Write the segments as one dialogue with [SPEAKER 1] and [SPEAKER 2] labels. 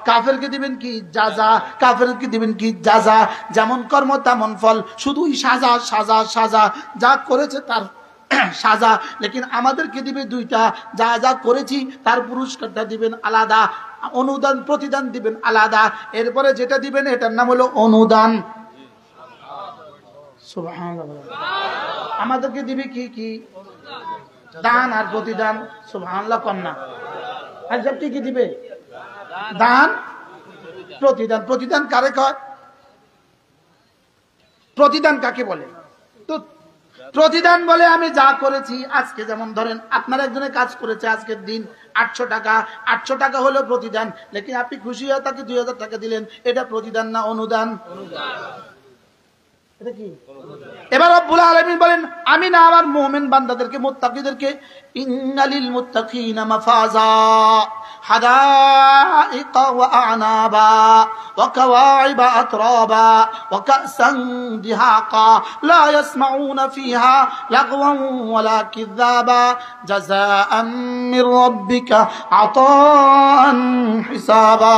[SPEAKER 1] কাফেরকে দিবেন কি জাযা, কাফেরকে দিবেন কি জাযা, যেমন কর্ম তেমন ফল, শুধুই সাজা সাজা সাজা, যা করেছে তার সাজা। লেকিন আমাদেরকে দিবে দুইটা, যা যা করেছি তার পুরস্কারটা দিবেন আলাদা, অনুদান প্রতিদান দিবেন আলাদা। এরপরে যেটা দিবেন এটার নাম হলো অনুদান। সুবহানাল্লাহ। আমাদেরকে দিবে কি কি? দান আর প্রতিদান। সুবহানাল্লাহ কন্যা আর সব কি দিবে? দান প্রতিদান। প্রতিদান কারে কয়? প্রতিদান কাকে বলে? তো প্রতিদান বলে আমি যা করেছি, আজকে যেমন ধরেন আপনার একজনে কাজ করেছে আজকের দিন 800 টাকা, 800 টাকা হলো প্রতিদান। লেকিন আপনি খুশি হয়ে তাকে 2000 টাকা দিলেন, এটা প্রতিদান না অনুদান? এটা কি? এবার রব্বুল আলামিন বলেন আমি না আমার মুমিন বান্দাদেরকে মুত্তাকিদেরকে ইন্নালিল মুত্তাকিনা মাফাজা হাদাইকা ওয়া আনাবা ওয়া কাওয়াইবা আতরাবা ওয়া কাসান দিহাকা লা ইয়াসমাউনা ফিহা লাগওয়ান ওয়ালা কিযাবা জাযাআন মির রাব্বিকা আতাআন হিসাবা।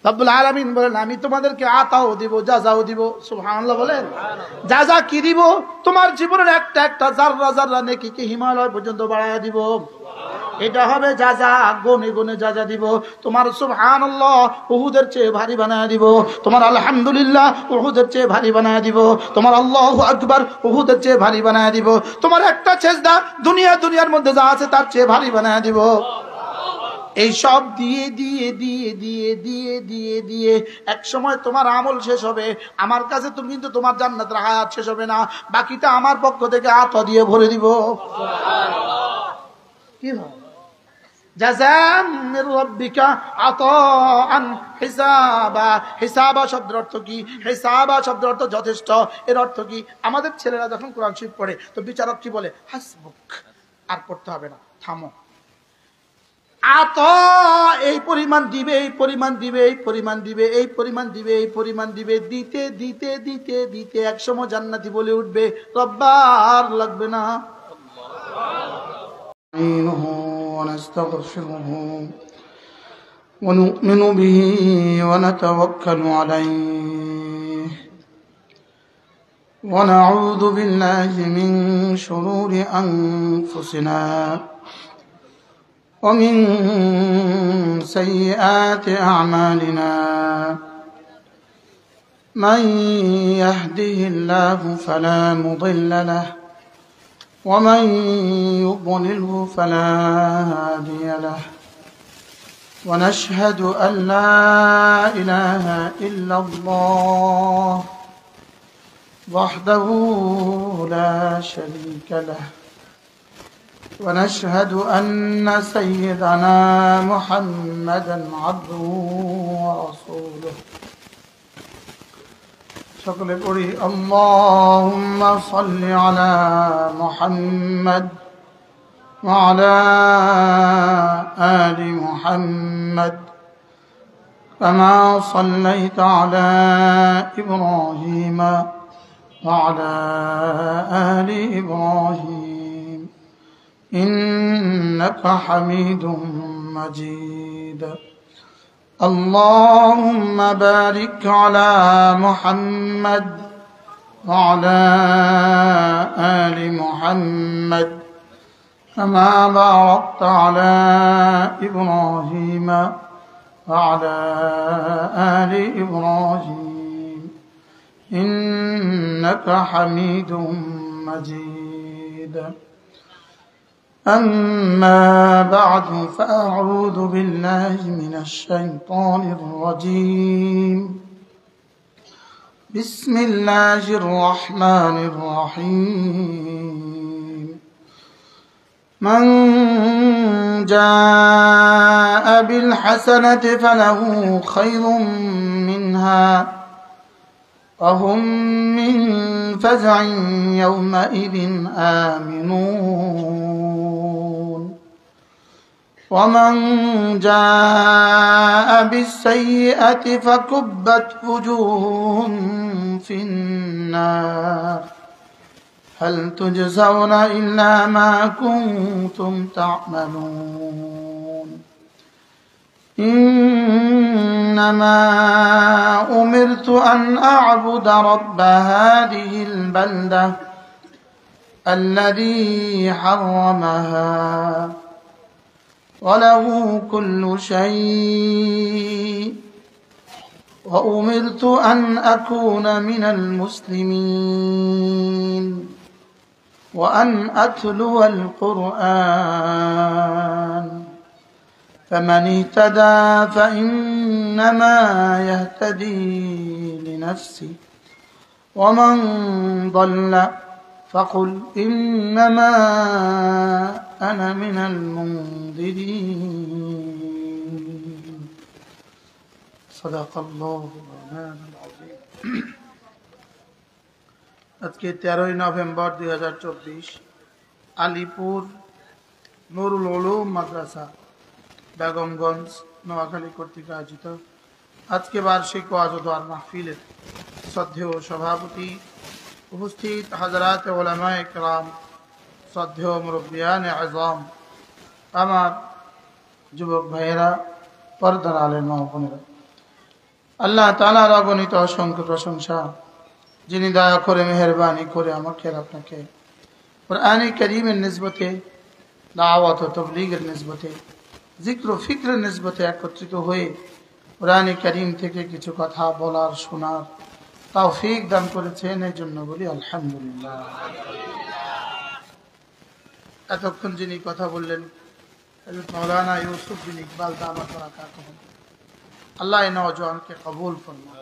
[SPEAKER 1] রব্বুল আলামিন বলেন আমি তোমাদেরকে আতাও দিব, জাযাও দিব। সুবহানাল্লাহ বলেন। জাযা কি দিব? তোমার জীবনের একটা একটা জাররা জাররা নেকিকে হিমালয় পর্যন্ত বাড়ায়া দিব। এটা হবে জাযা, গুনে গুনে জাযা দিব। তোমার সুবহানাল্লাহ উহুদের চেয়ে ভারী বানায়া দিব, তোমার আলহামদুলিল্লাহ উহুদের চেয়ে ভারী বানায়া দিব, তোমার আল্লাহু আকবার উহুদের চেয়ে ভারী বানায়া দিব, তোমার একটা সেজদা দুনিয়ার মধ্যে যা আছে তার চেয়ে ভারী বানায়া দিব। এই সব দিয়ে দিয়ে দিয়ে দিয়ে দিয়ে দিয়ে দিয়ে এক সময় তোমার আমল শেষ হবে। আমার কাছে তুমি কিন্তু তোমার জান্নাতের হায়াত শেষ হবে না, বাকিটা আমার পক্ষ থেকে আতা দিয়ে ভরে দিব। কি হয়? জাযাআন মির রাব্বিকা আতাআন হিসাবা। হিসাবা শব্দের অর্থ কি? হিসাবা শব্দের অর্থ যথেষ্ট। এর অর্থ কি? আমাদের ছেলেরা যখন কোরআন শরীফ পড়ে তো বিচারক কি বলে? হাসবুক, আর পড়তে হবে না, থামো। আতা এই পরিমাণ দিবে, এই পরিমাণ দিবে, এই পরিমাণ দিবে, এই পরিমাণ দিবে, এই পরিমাণ দিবে, দিতে দিতে দিতে দিতে একসময় জান্নাতি বলে উঠবে রব্বার লাগবে না। ونؤمن به ونتوكل عليه ونعوذ بالله من شرور أنفسنا ومن سيئات أعمالنا من يهده الله فلا مضل له ومن يضلله فلا هادي له ونشهد أن لا إله إلا الله وحده لا شريك له ونشهد أن سيدنا محمدا عبده ورسوله সকলে পড়ি اللهم صل على محمد وعلى آل محمد كما صليت على إبراهيم وعلى آل إبراهيم إنك حميد مجيد اللهم بارك على محمد وعلى آل محمد كما باركت على إبراهيم وعلى آل إبراهيم إنك حميد مجيد أما بعد فأعوذ بالله من الشيطان الرجيم بسم الله الرحمن الرحيم من جاء بالحسنة فله خير منها وهم من فزع يومئذ آمنون ومن جاء بالسيئة فكبت وجوههم في النار هل تجزون إلا ما كنتم تعملون إنما أمرت أن أعبد رب هذه البلدة الذي حرمها وله كل شيء وأمرت أن أكون من المسلمين وأن أتلو القرآن فمن اهتدى فإنما يهتدي لنفسه ومن ضل فقل إنما أنا من المنذرين صدق الله الرحمن العظيم আজকে 13 নভেম্বর 2024 আলিপুর নুরুল উলুম মাদ্রাসা বেগমগঞ্জ নোয়াখালী কর্তৃক আয়োজিত আজকে বার্ষিক ওয়াজ ও দোয়ার মাহফিলের শ্রদ্ধেয় সভাপতি উপস্থিত হযরত উলামায়ে কেরাম শ্রদ্ধেয় মুরব্বিয়ানে আযম আমার যুবক ভাইয়েরা পর্দার আলেম মা বোনেরা আল্লাহ তাআলার অগণিত অসংখ্য প্রশংসা যিনি দয়া করে মেহেরবানি করে আমাকে আর আপনাকে কুরআনে কারীমের নিসবতে দাওয়াত ও তাবলীগের নিসবতে জিক্র ও ফিকরের নিসবতে একত্রিত হয়ে কুরআনে কারীম থেকে কিছু কথা বলার শোনার তৌফিক দান করেছেন এই জন্য বলি আলহামদুলিল্লাহ। এতক্ষণ যিনি কথা বললেন হযরত মাওলানা ইউসুফ বিন ইকবাল দামাত বারাকাতুহু আল্লাহ এই নওজোয়ানকে কবুল ফরমান,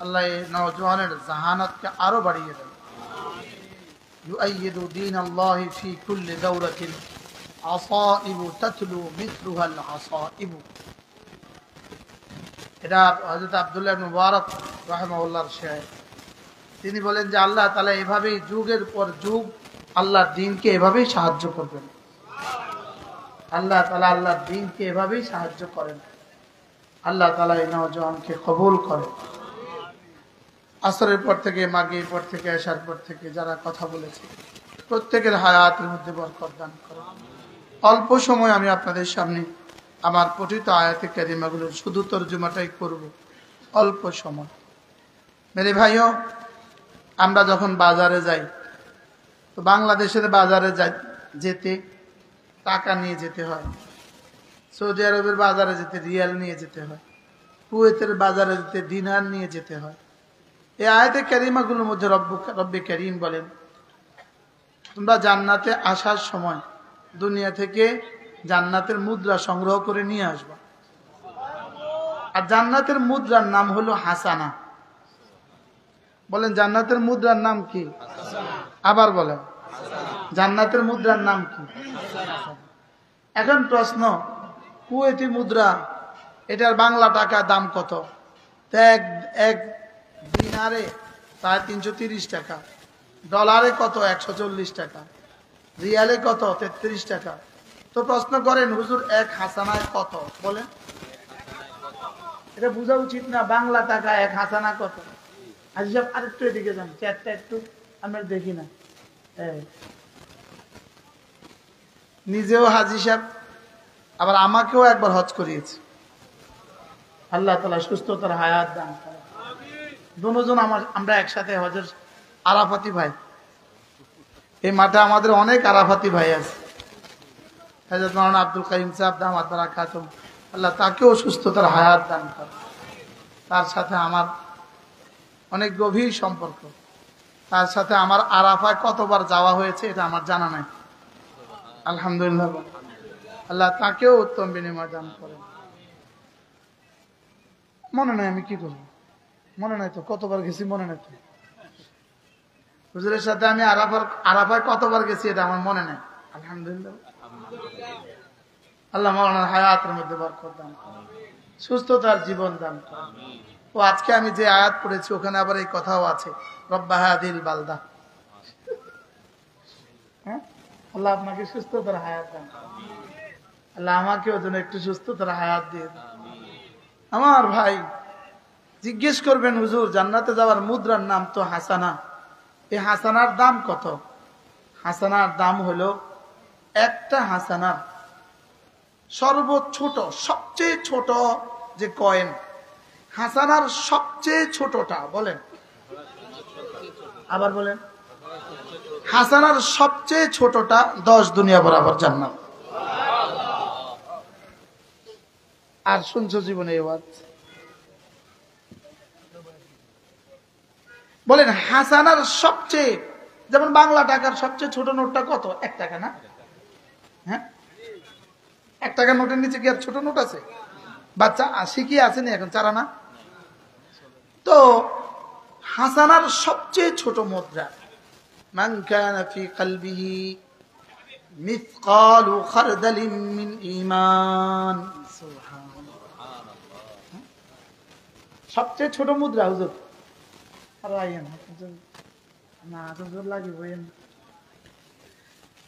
[SPEAKER 1] আল্লাহ এই নওজোয়ানের জাহানাতকে আরো বাড়িয়ে দেন। ইউআইয়িদু দীনাল্লাহি ফি কুল্লি দাওরাতিন আসাইবু তাতলু মিথলুহাল আসাইবু। এটা হযরত আব্দুল্লাহ ইবনে মুবারক রাহিমাহুল্লাহর শের। তিনি বলেন যে আল্লাহ তাআলা এভাবেই যুগের পর যুগ আল্লাহর দ্বীনকে এভাবেই সাহায্য করবেন। আল্লাহ তাআলা আল্লাহর দ্বীনকে এভাবেই সাহায্য করেন। আল্লাহ তাআলা এই নওজোয়ানকে কবুল করেন। আসরের পর থেকে মাগরিবের পর থেকে এশার পর থেকে যারা কথা বলেছে প্রত্যেকের হায়াতের মধ্যে বরকত দান করেন। অল্প সময় আমি আপনাদের সামনে আমার পঠিত আয়াতে কারিমাগুলোর শুধু তরজমাটাই করব, অল্প সময়। মেরে ভাইও, আমরা যখন বাজারে যাই তো বাংলাদেশের বাজারে যেতে টাকা নিয়ে যেতে হয়, সৌদি আরবের বাজারে যেতে রিয়াল নিয়ে যেতে হয়, কুয়েতের বাজারে যেতে দিনার নিয়ে যেতে হয়। এই আয়াতে কারিমাগুলোর মধ্যে রব্বে কারীম বলেন, তোমরা জান্নাতে আসার সময় দুনিয়া থেকে জান্নাতের মুদ্রা সংগ্রহ করে নিয়ে আসবা। আর জান্নাতের মুদ্রার নাম হলো হাসানা। বলেন জান্নাতের মুদ্রার নাম কি? আবার বলেন জান্নাতের মুদ্রার নাম কি? এখন প্রশ্ন, কুয়েতি মুদ্রা এটার বাংলা টাকা দাম কত? এক দিনারে প্রায় 330 টাকা, ডলারে কত 140 টাকা, রিয়ালে কত 33 টাকা। তো প্রশ্ন করেন হুজুর এক হাসানায় কত? বলেন, এটা বোঝা উচিত না? বাংলা টাকা এক হাসানা কত? হাজি সাহেব আরেকটু এদিকে যান, চ্যাটটা একটু আমরা দেখি না। নিজেও হাজি সাহেব, আবার আমাকেও একবার হজ করিয়েছে। আল্লাহ তাআলা সুস্থতার হায়াত দান করেন। দুজন আমরা একসাথে হজের আরাফাতি ভাই। এই মাঠে আমাদের অনেক আরাফাতি ভাই আছে। হযরত মাওলানা আব্দুল কাইয়ুম সাহেব দামাত বারাকাতুহু, আল্লাহ তাকেও সুস্থতার হায়াত দান করেন। তার সাথে আমার অনেক গভীর সম্পর্ক। তার সাথে আমার আরাফায় কতবার যাওয়া হয়েছে এটা আমার জানা নাই। আলহামদুলিল্লাহ, আল্লাহ তাকেও উত্তম বিনিময় দান করেন। মনে নাই আমি কি করবো, মনে নাই তো কতবার গেছি, মনে নাই তো। হুজুরের সাথে আমি আরাফায় কতবার গেছি এটা আমার মনে নাই। আলহামদুলিল্লাহ, আল্লাহ মাওলানার হায়াতের মধ্যে বরকত দান করেন, সুস্থতার জীবন দান করেন। ও আজকে আমি যে আয়াত পড়েছি ওখানে আবার এই কথাও আছে, রব্বা হাদিল বালদা। হ্যাঁ, আল্লাহ আপনাকে সুস্থতার হায়াত দান করেন। আল্লাহ আমাকেও যেন একটু সুস্থতার হায়াত দিয়ে দেন। আমার ভাই জিজ্ঞেস করবেন, হুজুর জান্নাতে যাওয়ার মুদ্রার নাম তো হাসানা, এই হাসানার দাম কত? হাসানার দাম হলো একটা হাসানার সর্বছোট সবচেয়ে ছোট যে কয়েন, হাসানার সবচেয়ে ছোটটা বলেন, আবার বলেন, হাসানার সবচেয়ে ছোটটা 10 দুনিয়া বরাবর জান্নাত। আর শুনছো জীবনে এবার বলেন হাসানার সবচেয়ে, যেমন বাংলা টাকার সবচেয়ে ছোট নোটটা কত? 1 টাকা না? হ্যাঁ, 1 টাকার নোটের নিচে কি আর ছোট নোট আছে? বাচ্চা শিখিয়ে আসেনি এখন, চারা না। তো হাসানার সবচেয়ে ছোট মুদ্রা, মান কানা ফি কলবিহি মিসকালু খারদালিন মিন ঈমান, সবচেয়ে ছোট মুদ্রা হুজুর। আর আইয়েন না, হুজুর লাগিব।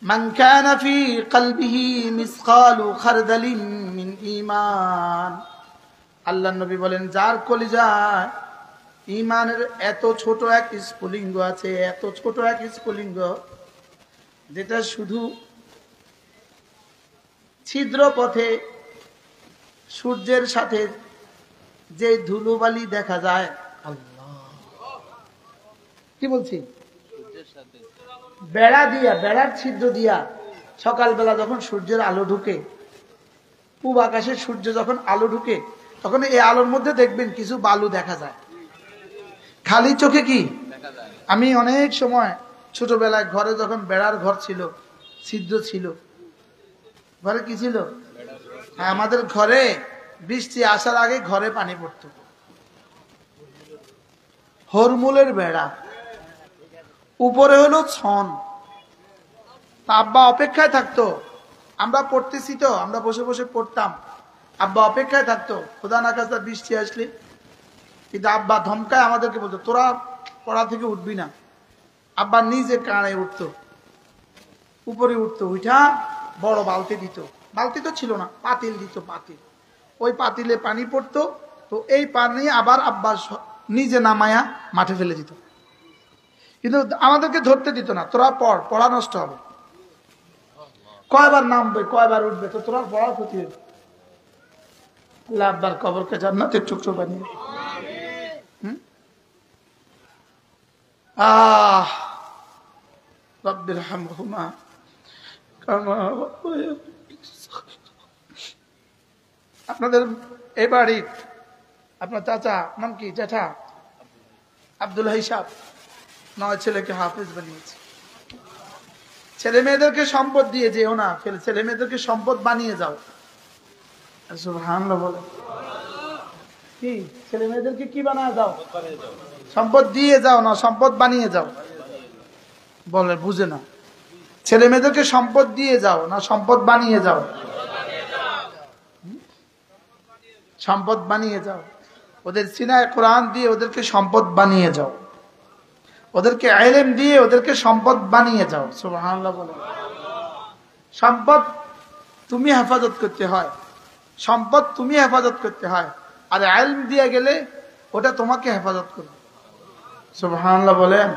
[SPEAKER 1] মান কানা ফি কলবিহি মিসকালু খারদালিন মিন ঈমান, আল্লাহর নবী বলেন যার কলিজায় ঈমানের এত ছোট এক স্ফুলিঙ্গ আছে, এত ছোট এক স্ফুলিঙ্গ, যেটা শুধু ছিদ্র পথে সূর্যের সাথে যে ধুলোবালি দেখা যায়, আল্লাহ কি বলছি, বেড়া দিয়া, বেড়ার ছিদ্র দিয়া সকালবেলা যখন সূর্যের আলো ঢুকে, পূব আকাশে সূর্য যখন আলো ঢুকে, তখন এই আলোর মধ্যে দেখবেন কিছু বালু দেখা যায় খালি চোখে। কি আমি অনেক সময় ছোটবেলায় ঘরে যখন বেড়ার ঘর ছিল, ছিদ্র ছিল, ঘরে কি ছিল, হ্যাঁ আমাদের ঘরে বৃষ্টি আসার আগে ঘরে পানি পড়তো, হরমুলের বেড়া, উপরে হলো ছন। আব্বা অপেক্ষায় থাকতো, আমরা পড়তেছি তো, আমরা বসে বসে পড়তাম, আব্বা অপেক্ষায় থাকতো খোদা না খাস্তা বৃষ্টি আসলে। কিন্তু আব্বা ধমকায় আমাদেরকে বলতো তোরা পড়া থেকে উঠবি না। আব্বা নিজে কাঁড়ে উঠতো, উপরে উঠতো, উঠা বড় বালতি দিত, বালতি তো ছিল না, পাতিল দিত, পাতিল, ওই পাতিলে পানি পড়তো। তো এই পানি আবার আব্বা নিজে নামায়া মাঠে ফেলে দিত, কিন্তু আমাদেরকে ধরতে দিত না, তোরা পড়, পড়া নষ্ট হবে। কয়বার নামবে, কয়বার উঠবে, তো তোরা পড়ার ক্ষতি হবে। আল্লাহ আব্বার কবরকে জান্নাতের টুকরো বানিয়ে রব্বির হামহুমা কামা রাব্বায়ানি। আপনাদের এই বাড়ির আপনার চাচা নাম কি, জ্যাঠা আব্দুল হিসাব 9 ছেলেকে হাফেজ বানিয়েছে। ছেলে মেয়েদেরকে সম্পদ দিয়ে যেও না, ছেলে মেয়েদেরকে সম্পদ বানিয়ে যাও। সুবহানাল্লাহ বলে কি, ছেলে মেয়েদেরকে কি বানায় যাও, সম্পদ দিয়ে যাও না, সম্পদ বানিয়ে যাও। বলে বুঝে না, ছেলে মেয়েদেরকে সম্পদ দিয়ে যাও না সম্পদ বানিয়ে যাও, সম্পদ বানিয়ে যাও। ওদের সিনায় কোরআন দিয়ে ওদেরকে সম্পদ বানিয়ে যাও, ওদেরকে ইলম দিয়ে ওদেরকে সম্পদ বানিয়ে যাও। সুবহানাল্লাহ বলে। সম্পদ তুমি হেফাজত করতে হয়, সম্পদ তুমি হেফাজত করতে হয়, আর ইলম দিয়ে গেলে ওটা তোমাকে হেফাজত করবে। সুবহানাল্লাহ বলেন।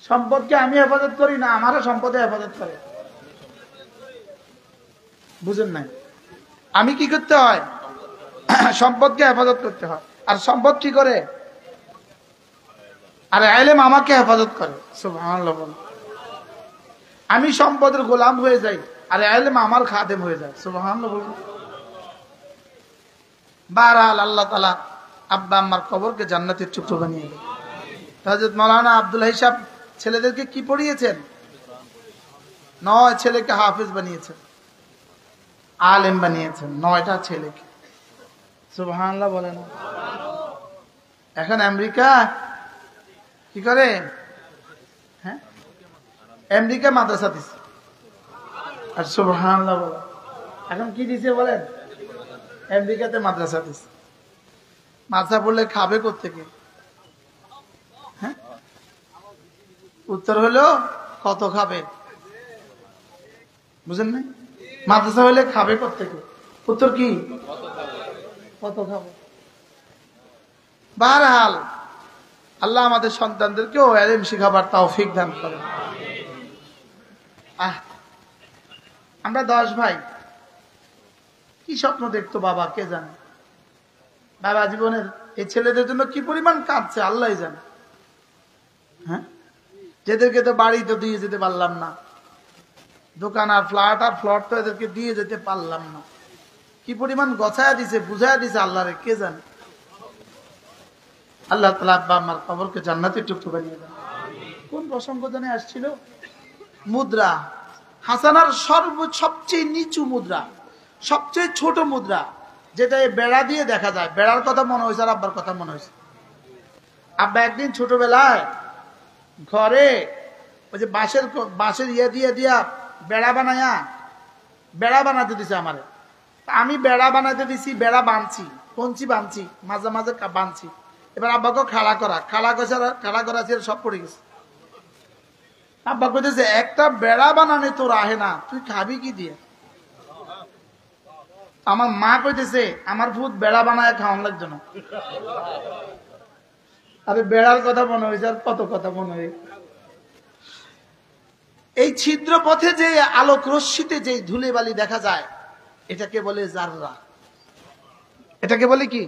[SPEAKER 1] সম্পদকে আমি হেফাজত করি না, আমারও সম্পদে হেফাজত করে। বুঝেন নাই? আমি কি করতে হয়, সম্পদকে হেফাজত করতে হয়। আর সম্পদ কি করে, আর ইলম আমাকে হেফাজত করে। সুবহানাল্লাহ বলেন। আমি সম্পদের গোলাম হয়ে যাই, আর ইলম আমার খাদেম হয়ে যায়। সুবহানাল্লাহ বলেন। বাহরাল আল্লাহ তাআলা আব্বা আম্মার কবরকে জান্নাতের টুকরো বানিয়ে দেন। হযরত মাওলানা আব্দুল হিসাব ছেলেদেরকে কি পড়িয়েছেন? 9 ছেলেকে হাফেজ বানিয়েছেন, আলেম বানিয়েছেন, 9টা ছেলেকে। সুবহানাল্লাহ বলেন। এখন আমেরিকা কি করে, হ্যাঁ আমেরিকা মাদ্রাসা দিচ্ছে, আর সুবহানাল্লাহ বলেন। এখন কি দিছে বলেন, আমেরিকাতে মাদ্রাসা দিচ্ছে। মাদ্রাসা পড়লে খাবে কোত্থেকে? হ্যাঁ, উত্তর হলো কত খাবে, বুঝেন না? মাদ্রাসা হলে খাবে কোত্থেকে? উত্তর কি, কত খাবে। বাহরহাল আল্লাহ আমাদের সন্তানদেরকেও ইলম শিখাবার তৌফিক দান করেন। আমরা 10 ভাই, কি স্বপ্ন দেখতো বাবা কে জানে। বাবা জীবনের এই ছেলেদের জন্য কি পরিমাণ কাঁদছে আল্লাহ জানে। হ্যাঁ, যেদেরকে তো বাড়ি তো দিয়ে যেতে পারলাম না, দোকান আর ফ্লট তো এদেরকে দিয়ে যেতে পারলাম না, কি পরিমাণ গছায়া দিছে বুঝায়া দিছে আল্লাহরে কে জানে। আল্লাহ তাআলা আব্বা আমার কবরকে জান্নাতের টুকরো বানিয়ে দেন। কোন প্রসঙ্গ জানে আসছিল? মুদ্রা। হাসানার সবচেয়ে নিচু মুদ্রা, সবচেয়ে ছোট মুদ্রা, যেটা বেড়া দিয়ে দেখা যায়। বেড়ার কথা মনে হয়েছে আর আব্বার কথা মনে হয়েছে। আব্বা একদিন ছোটবেলায় ঘরে ওই যে বাঁশের ইয়ে দিয়ে দিয়া বেড়া বানাতে দিছে আমারে। আমি বেড়া বানাতে দিছি, বেড়া বানছি মাঝে মাঝে বানছি। এবার আব্বাকে খাড়া করা সব পড়ে গেছে। আব্বা কইতেছে একটা বেড়া বানানে তোর আহে না, তুই খাবি কি দিয়ে? আমার মা কইতেছে আমার ভূত বেড়া বানায় খাওয়ান লাগছে না। আরে বেড়ার কথা মনে হয়েছে আর কত কথা মনে হয়। এই ছিদ্র পথে যে আলোক রশ্মিতে যে ধুলে বালি দেখা যায়, এটাকে বলে জাররা। এটাকে বলে কি?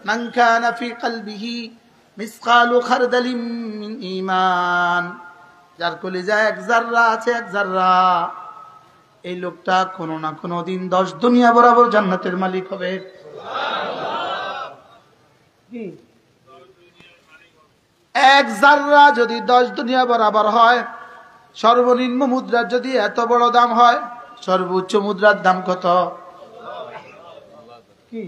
[SPEAKER 1] মান কানা ফি কলবিহি মিসকালু খারদালিন মিন ঈমান, যার কলিজায় এক জাররা আছে, এক জাররা, এই লোকটা কোনো না কোনো দিন 10 দুনিয়া বরাবর জান্নাতের মালিক হবে। কি এক জাররা যদি 10 দুনিয়া বরাবর হয়, সর্বনিম্ন মুদ্রার যদি এত বড় দাম হয়, সর্বোচ্চ মুদ্রার দাম কত? কি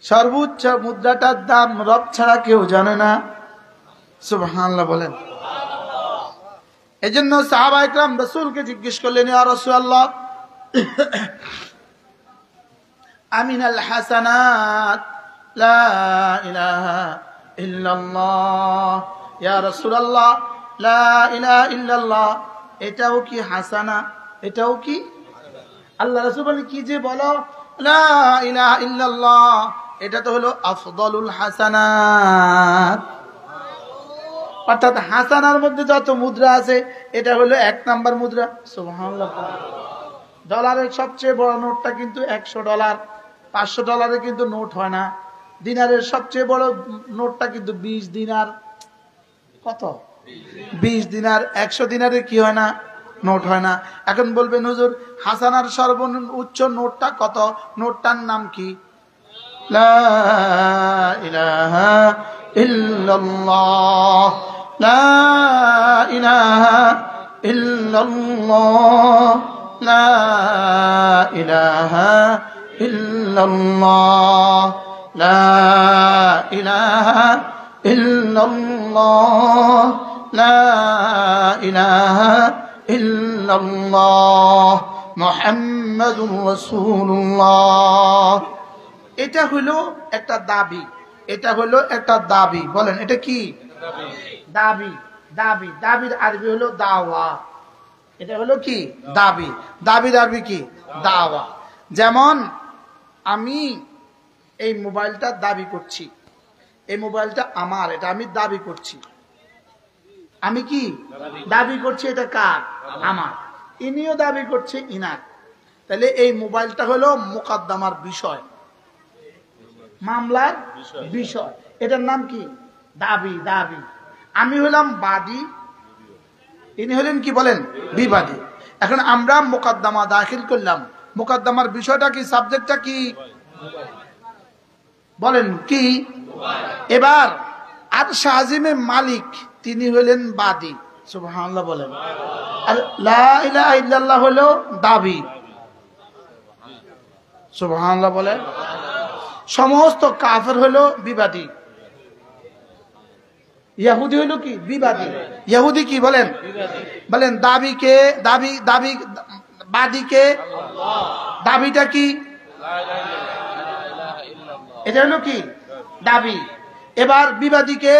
[SPEAKER 1] সর্বোচ্চ মুদ্রাটার দাম রব ছাড়া কেউ জানে না। সুবহানাল্লাহ বলেন। এজন্য সাহাবা ইকরাম রাসূলকে জিজ্ঞেস করলেন, ইয়া রাসূলুল্লাহ আমিনাল হাসানাত লা ইলাহা ইল্লাল্লাহ, ইয়া রাসূলুল্লাহ লা ইলাহা ইল্লাল্লাহ এটাও কি হাসানা? এটাও কি? আল্লাহ রাসূল বলেন, কি যে বলো, লা ইলাহা ইল্লাল্লাহ এটা তো হলো আফদলুল হাসানাত। অর্থাৎ হাসানার মধ্যে যত মুদ্রা আছে এটা হলো 1 নাম্বার মুদ্রা। সুবহানাল্লাহ। ডলারের সবচেয়ে বড় নোটটা কিন্তু $100, $500 কিন্তু নোট হয় না। দিনারের সবচেয়ে বড় নোটটা কিন্তু 20 দিনার। কত? 20 দিনার। 100 দিনারের কি হয় না? নোট হয় না। এখন বলবেন হুজুর হাসানার সর্বোচ্চ নোটটা কত? নোটটার নাম কি? লা ইলাহা ইল্লাল্লাহ, লা ইলাহা ইল্লাল্লাহ, লা ইলাহা ইল্লাল্লাহ, লা ইলাহা ইল্লাল্লাহ, লা ইলাহা ইল্লাল্লাহ মুহাম্মাদুর রাসূলুল্লাহ। এটা হলো একটা দাবি, এটা হলো একটা দাবি। বলেন এটা কি? দাবি। দাবি, দাবির আরবি হলো দাওয়া। এটা হলো কি? দাবি। দাবির আরবি কি? দাওয়া। যেমন আমি এই মোবাইলটা দাবি করছি, এই মোবাইলটা আমার, এটা আমি দাবি করছি। আমি কি দাবি করছি? এটা কার? আমার। ইনিও দাবি করছে ইনার। তাহলে এই মোবাইলটা হলো মোকদ্দমার বিষয়, মামলার বিষয়। এটার নাম কি? দাবি। দাবি। আমি হলাম বাদী, ইনি হলেন কি বলেন? বিবাদী। এখন আমরা মোকদ্দমা দাখিল করলাম, মোকদ্দমার বিষয়টা কি? সাবজেক্টটা কি? বলেন কি? এবার আর শাহজিমে মালিক তিনি হলেন বাদী। সুবহানাল্লাহ বলেন। আর লা ইলাহা ইল্লাল্লাহ হলো দাবি। সুবহানাল্লাহ বলেন। সমস্ত কাফের হলো বিবাদী। ইহুদি হলো কি? বিবাদী। ইহুদি কি বলেন? বলেন দাবিকে দাবি, দাবি বাদীকে দাবিটা কি? এটা হলো কি? দাবি। এবার বিবাদীকে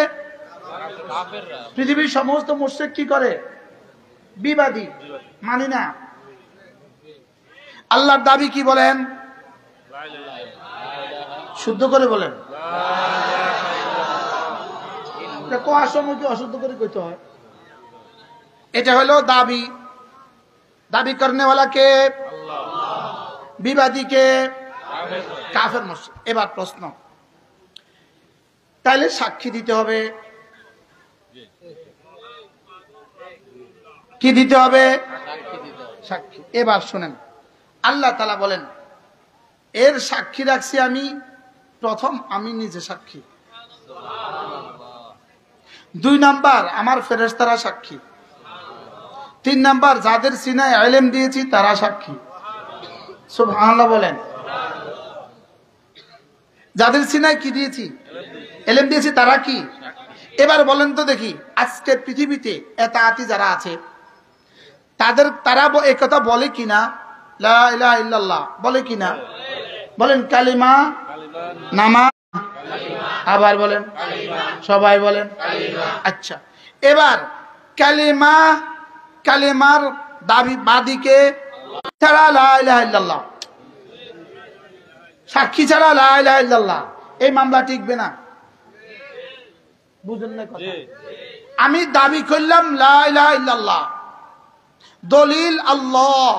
[SPEAKER 1] পৃথিবীর সমস্ত মুশরিক কি করে? বিবাদী, মানি না। আল্লাহর দাবি কি বলেন? শুদ্ধ করে বলেন। কোয়ার সময় কি অশুদ্ধ করে কইতে হয়? এটা হলো দাবি। দাবি করনেওয়ালা কে? বিবাদীকে কাফের মুশরিক। এবার প্রশ্ন, তাহলে সাক্ষী দিতে হবে, কি দিতে হবে? সাক্ষী। এবার শুনেন, আল্লাহ তাআলা বলেন এর সাক্ষী রাখছি আমি, প্রথম আমি নিজে সাক্ষী, 2 নাম্বার আমার ফেরেশতারা সাক্ষী, 3 নাম্বার যাদের সিনায় ইলম দিয়েছি তারা সাক্ষী। সুবহানাল্লাহ বলেন। যাদের সিনায় কি দিয়েছি? ইলম দিয়েছি, তারা কি? এবার বলেন তো দেখি, আজকে পৃথিবীতে এতাআতি যারা আছে তারা এই কথা বলে কিনা? লা ইলাহা ইল্লাল্লাহ বলে কিনা? বলেন কালিমা, নামাজ, আবার বলেন, সবাই বলেন। আচ্ছা, এবার কালিমার দাবি বাদীকে ছাড়া লা ইলাহা ইল্লাল্লাহ, সাক্ষী ছাড়া লা ইলাহা ইল্লাল্লাহ, এই মামলা টিকবে না। বুঝেন না কথা? আমি দাবি করলাম লা ইলাহা ইল্লাল্লাহ, দলিল আল্লাহ,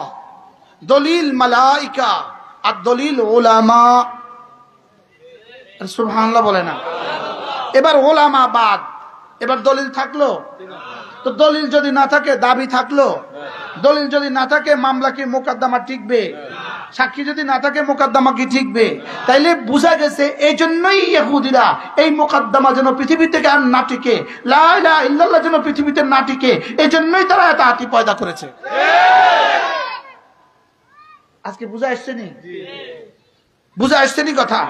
[SPEAKER 1] দলিল মালাইকা, আর দলিল উলামা। সুবহানাল্লাহ বলে না? এবার উলামা বাদ, এবার দলিল থাকলো তো, দলিল যদি না থাকে দাবি থাকলো, দলিল যদি না থাকে মামলা কি মোকদ্দমা টিকবে? সাক্ষী যদি না থাকে মোকদ্দমা কি টিকবে? তাইলে বোঝা গেছে এই জন্যই ইহুদিরা এই মোকদ্দমা যেন পৃথিবী থেকে আর না টিকে, লা ইলাহা ইল্লাল্লাহ যেন পৃথিবীতে না টিকে, এই জন্যই তারা এতাআতি পয়দা করেছে। আজকে বুঝা আসছে নি? বুঝা আসছে নি কথা?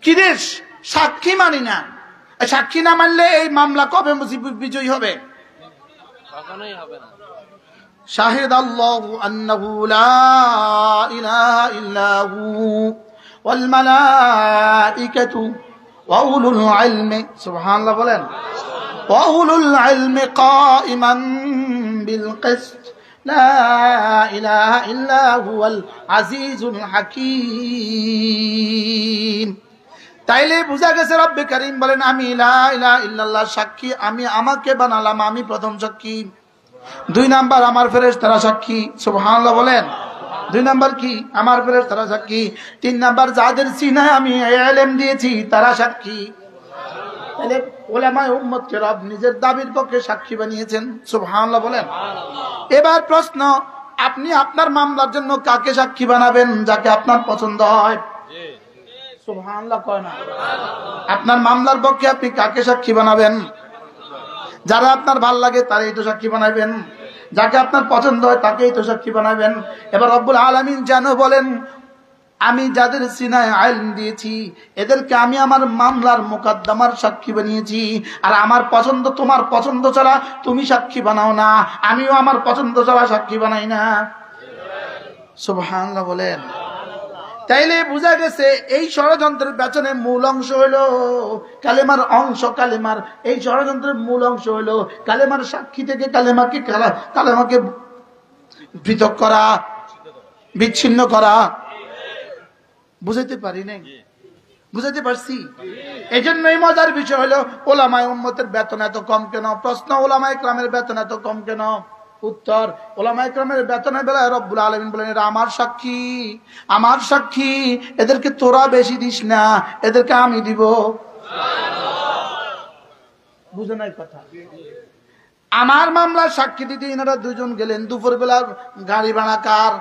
[SPEAKER 1] কি দেশ সাক্ষী মানি না, সাক্ষী না মানলে এই মামলা কবে বিজয়ী হবে? কখনোই হবে না। শাহিদ আল্লাহু আন্নাহু লা ইলাহা ইল্লাহু ওয়াল মালাইকাতু ওয়া উলুল ইলমি, সুবহানাল্লাহ বলেন, ওয়া উলুল ইলমি কাইমান বিল কিসত লা ইলাহা ইল্লা হুয়াল আজিজুল হাকীম। তাইলে বুঝা গেছে রব্বে কারীম বলেন আমি লা ইলাহা ইল্লাল্লাহ সাক্ষী, আমি আমাকে বানালাম, আমি প্রথম সাক্ষী। 2 নাম্বার আমার ফেরেশতারা সাক্ষী। সুবহানাল্লাহ বলেন। 2 নাম্বার কি? আমার ফেরেশতারা সাক্ষী। 3 নাম্বার যাদের সিনায় আমি ইলম দিয়েছি তারা সাক্ষী। তাহলে উলামায়ে উম্মতকে রব নিজের দাবির পক্ষে সাক্ষী বানিয়েছেন। সুবহানাল্লাহ বলেন। এবার প্রশ্ন, আপনি আপনার মামলার জন্য কাকে সাক্ষী বানাবেন? যাকে আপনার পছন্দ হয়। সুবহানাল্লাহ কয় না? আপনার মামলার পক্ষে আপনি কাকে সাক্ষী বানাবেন? যারা আপনার ভাল লাগে তারাই তো সাক্ষী বানাবেন, যাকে আপনার পছন্দ হয় তাকেই তো সাক্ষী বানাবেন। এবার রব্বুল আলামিন জানো বলেন আমি যাদের সিনায় ইলম দিয়েছি এদেরকে আমি আমার মামলার মোকদ্দমার সাক্ষী বানিয়েছি। আর আমার পছন্দ তোমার পছন্দ ছাড়া তুমি সাক্ষী বানাও না, আমিও আমার পছন্দ ছাড়া সাক্ষী বানাই না। সুবহানাল্লাহ বলেন। তাইলে বোঝা গেছে এই ষড়যন্ত্রের পেছনে মূল অংশ হলো কালেমার অংশ। কালেমার এই ষড়যন্ত্রের মূল অংশ হলো কালেমার সাক্ষী থেকে কালেমাকে পৃথক করা, বিচ্ছিন্ন করা। বুঝাইতে পারি নাই? বুঝাইতে পারছি? এই জন্যই মজার বিষয় হলো ওলামায়ে উম্মতের বেতন এত কম কেন? প্রশ্ন, ওলামায়ে কেরামের বেতন এত কম কেন? উত্তর, ওলামায়ে কেরামের বেতনের বেলায় রব্বুল আলামিন বলেন এরা আমার সাক্ষী, আমার সাক্ষী, এদেরকে তোরা বেশি দিস না, এদেরকে আমি দিব। বুঝে নাই কথা? আমার মামলার সাক্ষী দিতে এনারা 2 জন গেলেন, দুপুর বেলা গাড়ি ভাড়া কার,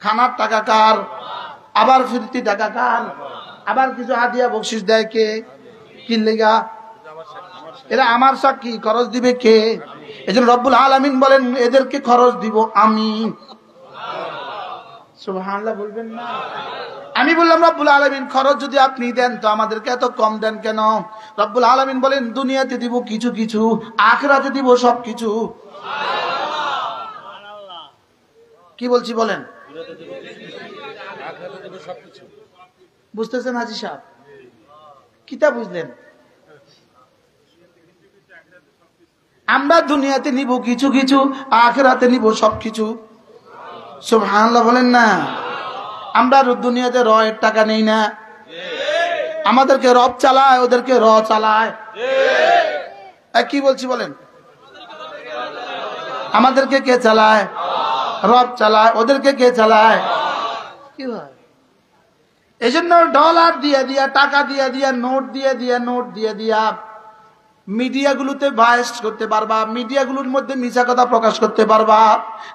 [SPEAKER 1] খানার টাকা কার, আবার ফিরতি টাকা কার, আবার কিছু হাদিয়া বকশিশ দেয় কে? কি লেগা? এরা আমার সাক্ষী, খরচ দিবে কে? এজন্য রব্বুল আলামিন বলেন এদেরকে খরচ দিব আমি। সুবহানাল্লাহ বলবেন না? আমি বললাম রব্বুল আলামিন খরচ যদি আপনি দেন তো আমাদেরকে এত কম দেন কেন? রব্বুল আলামিন বলেন দুনিয়াতে দিব কিছু কিছু, আখিরাতে দিব সবকিছু। কি বলছি বলেন? বুঝতেছেন হাজী সাহেব? কিতা বুঝলেন? আমরা দুনিয়াতে নিব কিছু কিছু, আখিরাতে নিব সবকিছু। সুবহানাল্লাহ বলেন না? আমরা দুনিয়াতে রয়ের টাকা নেই না, আমাদেরকে রব চালায়, ওদেরকে র চালায়। কি বলছি বলেন? আমাদেরকে কে চালায়? রব চালায়। ওদেরকে কে চালায়? কি হয়? এই জন্য ডলার দিয়ে দিয়া, টাকা দিয়ে দিয়া, নোট দিয়ে দিয়া, নোট দিয়ে দিয়া মিডিয়াগুলোতে ভাইস করতে পারবা, মিডিয়াগুলোর মধ্যে মিছা কথা প্রকাশ করতে পারবা,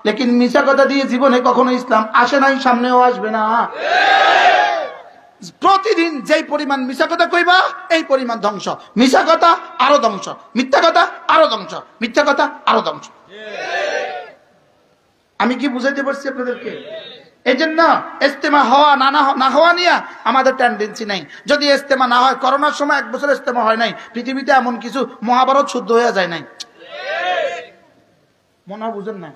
[SPEAKER 1] লেকিন মিছা কথা দিয়ে জীবনে কখনো ইসলাম আসে নাই, সামনেও আসবে না। প্রতিদিন যেই পরিমাণ মিছা কথা কইবা এই পরিমাণ ধ্বংস, মিছা কথা আরো ধ্বংস, মিথ্যা কথা আরো ধ্বংস, মিথ্যা কথা আরো ধ্বংস। আমি কি বুঝাইতে পারছি আপনাদেরকে? এই জন্য ইজতেমা হওয়া না হওয়া নিয়ে আমাদের টেন্ডেন্সি নাই। যদি ইজতেমা না হয়, করোনার সময় 1 বছর ইজতেমা হয় নাই, পৃথিবীতে এমন কিছু মহাভারত শুদ্ধ হয়ে যায় নাই, মনে হয় বুঝেন না?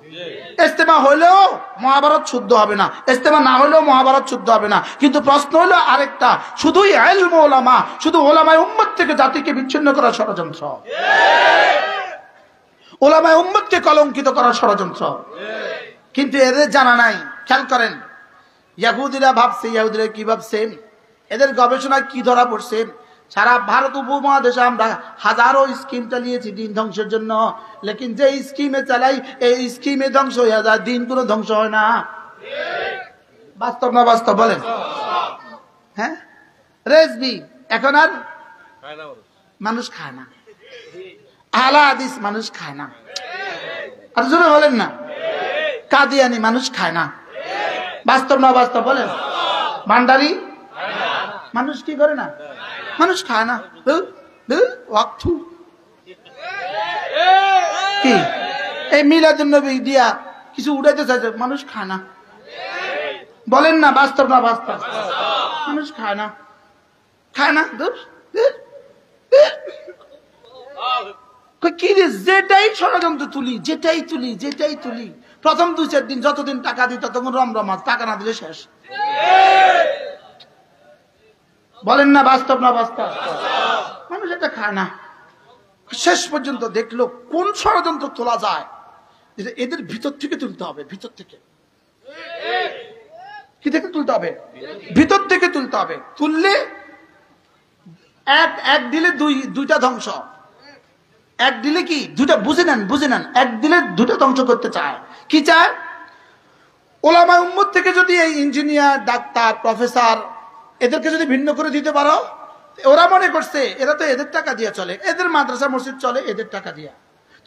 [SPEAKER 1] ইজতেমা হইলেও মহাভারত শুদ্ধ হবে না, ইজতেমা না হইলেও মহাভারত শুদ্ধ হবে না। কিন্তু প্রশ্ন হলো আরেকটা, শুধুই ইলম ওলামা, শুধু ওলামায়ে উম্মত থেকে জাতিকে বিচ্ছিন্ন করার ষড়যন্ত্র, ওলামায়ে উম্মতকে কলঙ্কিত করার ষড়যন্ত্র। কিন্তু এদের জানা নাই। খেয়াল করেন, ইহুদিরা ভাবছে, ইহুদিরা কি ভাবছে, এদের গবেষণায় কি ধরা পড়ছে, সারা ভারত উপমহাদেশে আমরা হাজারো স্কিম চালিয়েছি দিন ধ্বংসের জন্য, লেকিন যে স্কিমে চালাই এই স্কিমে ধ্বংস হয়ে যায়, দিন কোনো ধ্বংস হয় না। বাস্তব না বাস্তব বলেন? হ্যাঁ, রেজবি এখন আর মানুষ খায় না, আহলে হাদিস মানুষ খায় না, আর জোরে বলেন না, কাদিয়ানি মানুষ খায় না। বাস্তব না বাস্তব বলেন? ভান্ডারি মানুষ কি করে না, মানুষ খায় না। কি এই মিলাদুন্নবী দিয়া কিছু উঠাইতে চাইছে, মানুষ খায় না। বলেন না বাস্তব না বাস্তব? মানুষ খায় না, খায় না। কি রে, যেটাই ষড়যন্ত্র তুলি, যেটাই তুলি, যেটাই তুলি, প্রথম 2-4 দিন যতদিন টাকা দিই ততক্ষণ রমরমাস, টাকা না দিলে শেষ। বলেন না বাস্তব না বাস্তব? মানুষ এটা খায় না। শেষ পর্যন্ত দেখলো কোন ষড়যন্ত্র তোলা যায়, এদের ভিতর থেকে তুলতে হবে, ভিতর থেকে। কি থেকে তুলতে হবে? ভিতর থেকে তুলতে হবে। তুললে এক দিলে দুইটা ধ্বংস, এক দিলে কি দুটা, বুঝে নেন, বুঝে নেন, এক দিলে দুটা ধ্বংস করতে চায়। কি চায়? ওলামায়ে উম্মত থেকে যদি এই ইঞ্জিনিয়ার, ডাক্তার, প্রফেসর এদেরকে যদি ভিন্ন করে দিতে পারো, ওরা মনে করছে এরা তো এদের টাকা দিয়ে চলে, এদের মাদ্রাসা মসজিদ চলে এদের টাকা দিয়া,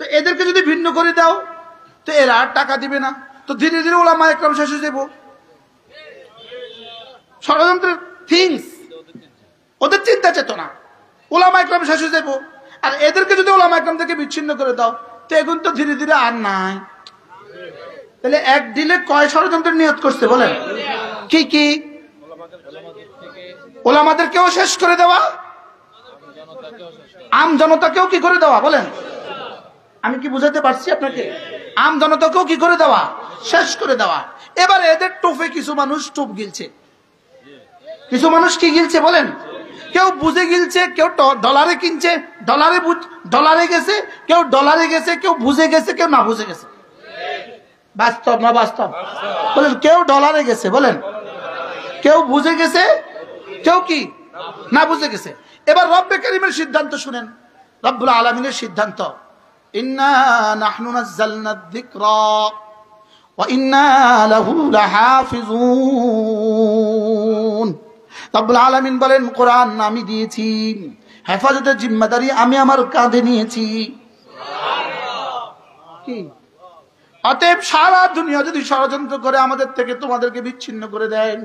[SPEAKER 1] তো এদেরকে যদি ভিন্ন করে দাও তো এরা আর টাকা দিবে না, তো ধীরে ধীরে ওলামায়ে কেরাম শেষ হয়ে যাব। ষড়যন্ত্রের থিংস, ওদের চিন্তা চেতনা, ওলামায়ে কেরাম শেষ হয়ে যাব। আর এদেরকে যদি ওলামায়ে কেরাম থেকে বিচ্ছিন্ন করে দাও তো এগুন তো ধীরে ধীরে আর নাই। তাহলে এক দিলে কয় ষড়যন্ত্রের নিয়ত করছে বলেন? কি কি? ওলামাদেরকেও শেষ করে দেওয়া, আম জনতাকেও কি করে দেওয়া বলেন? আমি কি বুঝাতে পারছি আপনাকে? আম জনতাকেও কি করে দেওয়া? শেষ করে দেওয়া। এবার এদের টোপে কিছু মানুষ টোপ গিলছে, কিছু মানুষ কি গিলছে বলেন? কেউ বুঝে গিলছে, কেউ ডলারে কিনছে, ডলারে গেছে, কেউ ডলারে গেছে, কেউ বুঝে গেছে, কেউ না বুঝে গেছে। বাস্তব না বাস্তব বলেন? কেউ ডলারে গেছে বলেন, কেউ বুঝে গেছে, কেউ কি না বুঝে গেছে। এবার রব্বে কারীমের সিদ্ধান্ত শুনেন, রব্বুল আলামিনের সিদ্ধান্ত, ইন্না নাহনু নাযালনা যিকরা ওয়া ইন্না লাহু লাহাফিজুন। রব্বুল আলামিন বলেন, কোরআন আমি দিয়েছি, হেফাজতের জিম্মাদারি আমি আমার কাঁধে নিয়েছি। কি? অতএব সারা দুনিয়া যদি ষড়যন্ত্র করে আমাদের থেকে তোমাদেরকে বিচ্ছিন্ন করে দেন,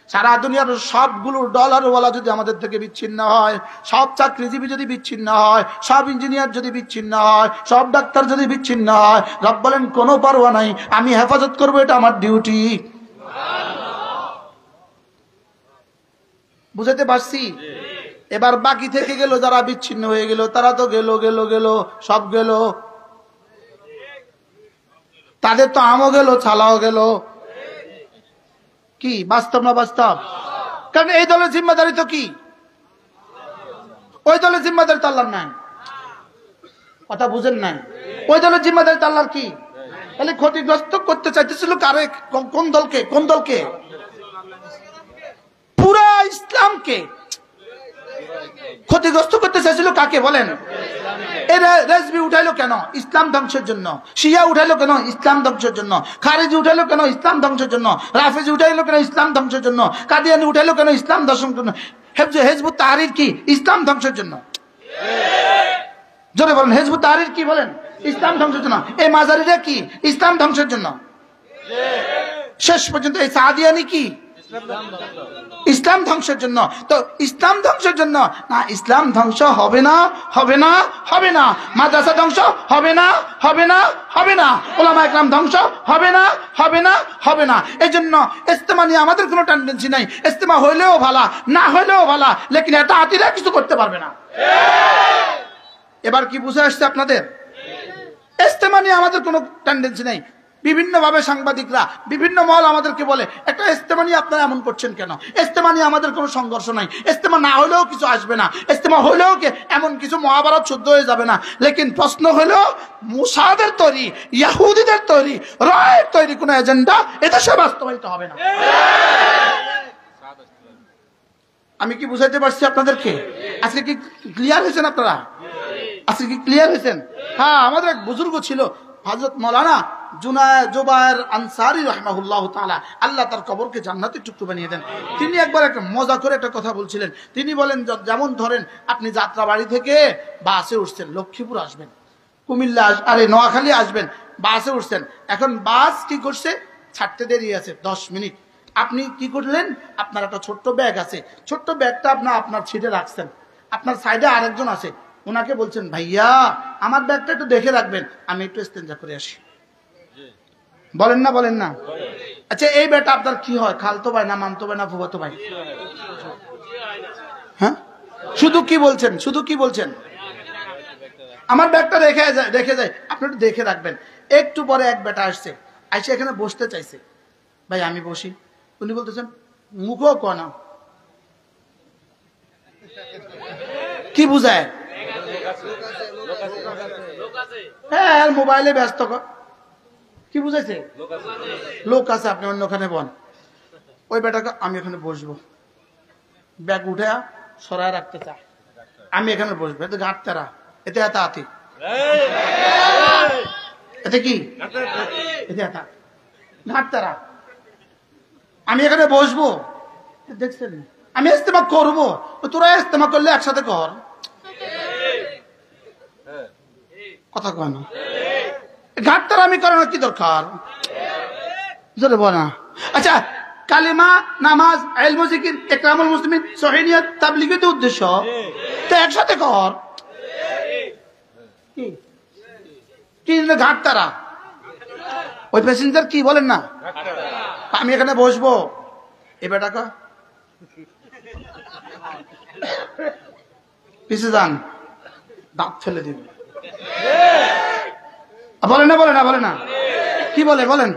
[SPEAKER 1] সারা দুনিয়ার সবগুলো ডলারওয়ালা যদি আমাদের থেকে বিচ্ছিন্ন হয়, সব চাকরিজীবী যদি বিচ্ছিন্ন হয়, সব ইঞ্জিনিয়ার যদি বিচ্ছিন্ন হয়, সব ডাক্তার যদি বিচ্ছিন্ন হয়, রব বলেন কোনো পরোয়া নাই, আমি হেফাজত করবো, এটা আমার ডিউটি। বুঝাতে পারছি? এবার বাকি থেকে গেল যারা বিচ্ছিন্ন হয়ে গেল, তারা তো গেল গেল গেল, সব গেল, তাদের তো আমও গেল, ছালাও গেল। কি বাস্তব না বাস্তব? কারণ এই দলের জিম্মাদারি তো কি, ওই দলের জিম্মাদারি তো আল্লাহর নাই। কথা বুঝেন নাই? ওই দলের জিম্মাদারি তো আল্লাহর। কি তাহলে ক্ষতিগ্রস্ত করতে চাইতেছিল কারে? কোন দলকে? কোন দলকে? পুরা ইসলামকে ক্ষতিগ্রস্ত করতে চাইছিল। কাকে বলেন? এরা রেজবি উঠাইলো কেন? ইসলাম ধ্বংসের জন্য। শিয়া উঠাইলো কেন? ইসলাম ধ্বংসের জন্য। খারিজি উঠাইলো কেন? ইসলাম ধ্বংসের জন্য। রাফেজি উঠাইলো কেন? ইসলাম ধ্বংসের জন্য। কাদিয়ানি উঠাইলো কেন? ইসলাম ধ্বংসের জন্য। হিজবুত তাহরির কি? ইসলাম ধ্বংসের জন্য। জোরে বলেন, হিজবুত তাহরির কি বলেন? ইসলাম ধ্বংসের জন্য। এই মাজারিরা কি? ইসলাম ধ্বংসের জন্য। শেষ পর্যন্ত এই সাদিয়ানি কি? ইসলাম ধ্বংসের জন্য। তো ইসলাম ধ্বংসের জন্য না, ইসলাম ধ্বংস হবে না, হবে না, হবে না। মাদ্রাসা ধ্বংস হবে না, হবে না, হবে না। ওলামা ইকরাম ধ্বংস হবে না, হবে না, হবে না। এই জন্য ইস্তেমা নিয়ে আমাদের কোনো টেন্ডেন্সি নাই। ইস্তেমা হইলেও ভালা, না হইলেও ভালা, লেকিন এটা আতিরা কিছু করতে পারবে না। এবার কি বুঝে আসছে আপনাদের? ইস্তেমা নিয়ে আমাদের কোনো টেন্ডেন্সি নাই। বিভিন্ন ভাবে সাংবাদিকরা বিভিন্ন মহল আমাদেরকে বলে, একটা ইস্তেমা নিয়ে আপনারা এমন করছেন কেন? ইস্তেমা নিয়ে আমাদের কোনো সংঘর্ষ নাই। ইস্তেমা না হলেও কিছু আসবে না। ইস্তেমা হলেও এমন কিছু মহাভারত শুদ্ধ হয়ে যাবে না। লেকিন প্রশ্ন হলো, মুসাদের তৈরি, ইহুদিদের তৈরি, রায়ের তৈরি কোন এজেন্ডা এদেশে বাস্তবায়িত হবে না। আমি কি বুঝাইতে পারছি আপনাদেরকে? আজকে কি ক্লিয়ার হয়েছেন আপনারা? আজকে কি ক্লিয়ার হয়েছেন? হ্যাঁ, আমাদের এক বুজুর্গ ছিল হযরত মাওলানা জুবায়ের আনসারী রাহমাহুল্লাহ তাআলা, আল্লাহ তার কবরকে জান্নাতের টুকরো বানিয়ে দেন। তিনি একবার একটা মজা করে একটা কথা বলছিলেন। তিনি বলেন, যেমন ধরেন আপনি যাত্রাবাড়ি থেকে বাসে উঠছেন, লক্ষ্মীপুর আসবেন, কুমিল্লা নোয়াখালী আসবেন, বাসে উঠছেন। এখন বাস কি করছে? ছাড়তে দেরি আছে 10 মিনিট। আপনি কি করলেন? আপনার একটা ছোট্ট ব্যাগ আছে, ছোট্ট ব্যাগটা আপনার সিটে রাখছেন। আপনার সাইডে আরেকজন আছে, ওনাকে বলছেন, ভাইয়া আমার ব্যাগটা একটু দেখে রাখবেন, আমি একটু ইস্তেঞ্জা করে আসি। বলেন না, বলেন না? আচ্ছা, এই ব্যাটা আপনার কি হয়? খালতো ভাই না মামতো ভাই না ফুফাতো ভাই? হ্যাঁ, শুধু কি বলছেন? শুধু কি বলছেন? আমার ব্যাগটা রেখে যায়, আপনি একটু দেখে রাখবেন। একটু পরে এক বেটা আসছে, আইসে এখানে বসতে চাইছে, ভাই আমি বসি। উনি বলতেছেন, মুখও কনা। কি বুঝায়? হ্যাঁ, মোবাইলে ব্যস্ত। কি বুঝাইছে? লোক আছে, আপনি অন্যখানে বন। ওই বেটাকে আমি এখানে বসবো, ব্যাগ উঠে সরায় রাখতে চায়, আমি এখানে বসবো। এতে ঘাটতারা, এতে এত আতি, এতে কি? এতে এত ঘাটতারা। আমি এখানে বসবো, দেখছেন আমি ইস্তেমা করবো, তোরা ইস্তেমা করলে একসাথে কর। কথা কয় না? ঘাটতারা আমি করানোর কি দরকার? জোরে বল না। আচ্ছা, কালিমা, নামাজ, ইলম, জিকির, ইকরামুল মুসলিমিন, সহিনিয়ত, তাবলীগের তো উদ্দেশ্য, তো একসাথে কর। কি ঘাটতারা? ওই প্যাসেঞ্জার কি বলেন না, আমি এখানে বসবো, এ বেটাকা পিছে যান, দাঁত ফেলে দিবে। বলেন না, বলে না, বলে না, কি বলে বলেন?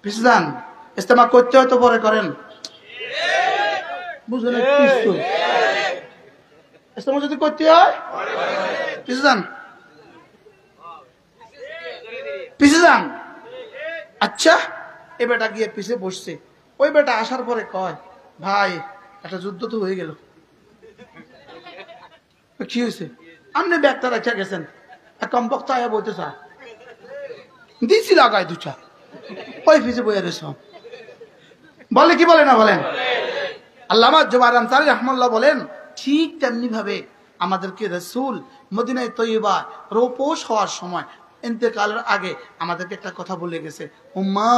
[SPEAKER 1] পিছে যান, ইস্তেমা করতে হয় তো পরে করেন, বুঝলেন? ইস্তেমা যদি করতে হয় পিছে যান, পিছে যান। আচ্ছা, এ বেটা গিয়ে পিছে বসছে। ওই বেটা আসার পরে কয়, ভাই একটা যুদ্ধ তো হয়ে গেল। কি হয়েছে? আপনি ব্যাগটা রেখে গেছেন, কমপক্ত আয়া বলতে চা দিছি লাগাই দুটা, ওই পিছে বইয়া রয়েছ। বলে কি বলে না বলেন? আল্লামা জুবায়ের আনসারী রাহমাহুল্লাহ বলেন, ঠিক তেমনি ভাবে আমাদেরকে রাসূল মদিনায় তৈয়বা রোপোশ হওয়ার সময়, ইন্তেকালের আগে আমাদেরকে একটা কথা বলে গেছে, উম্মা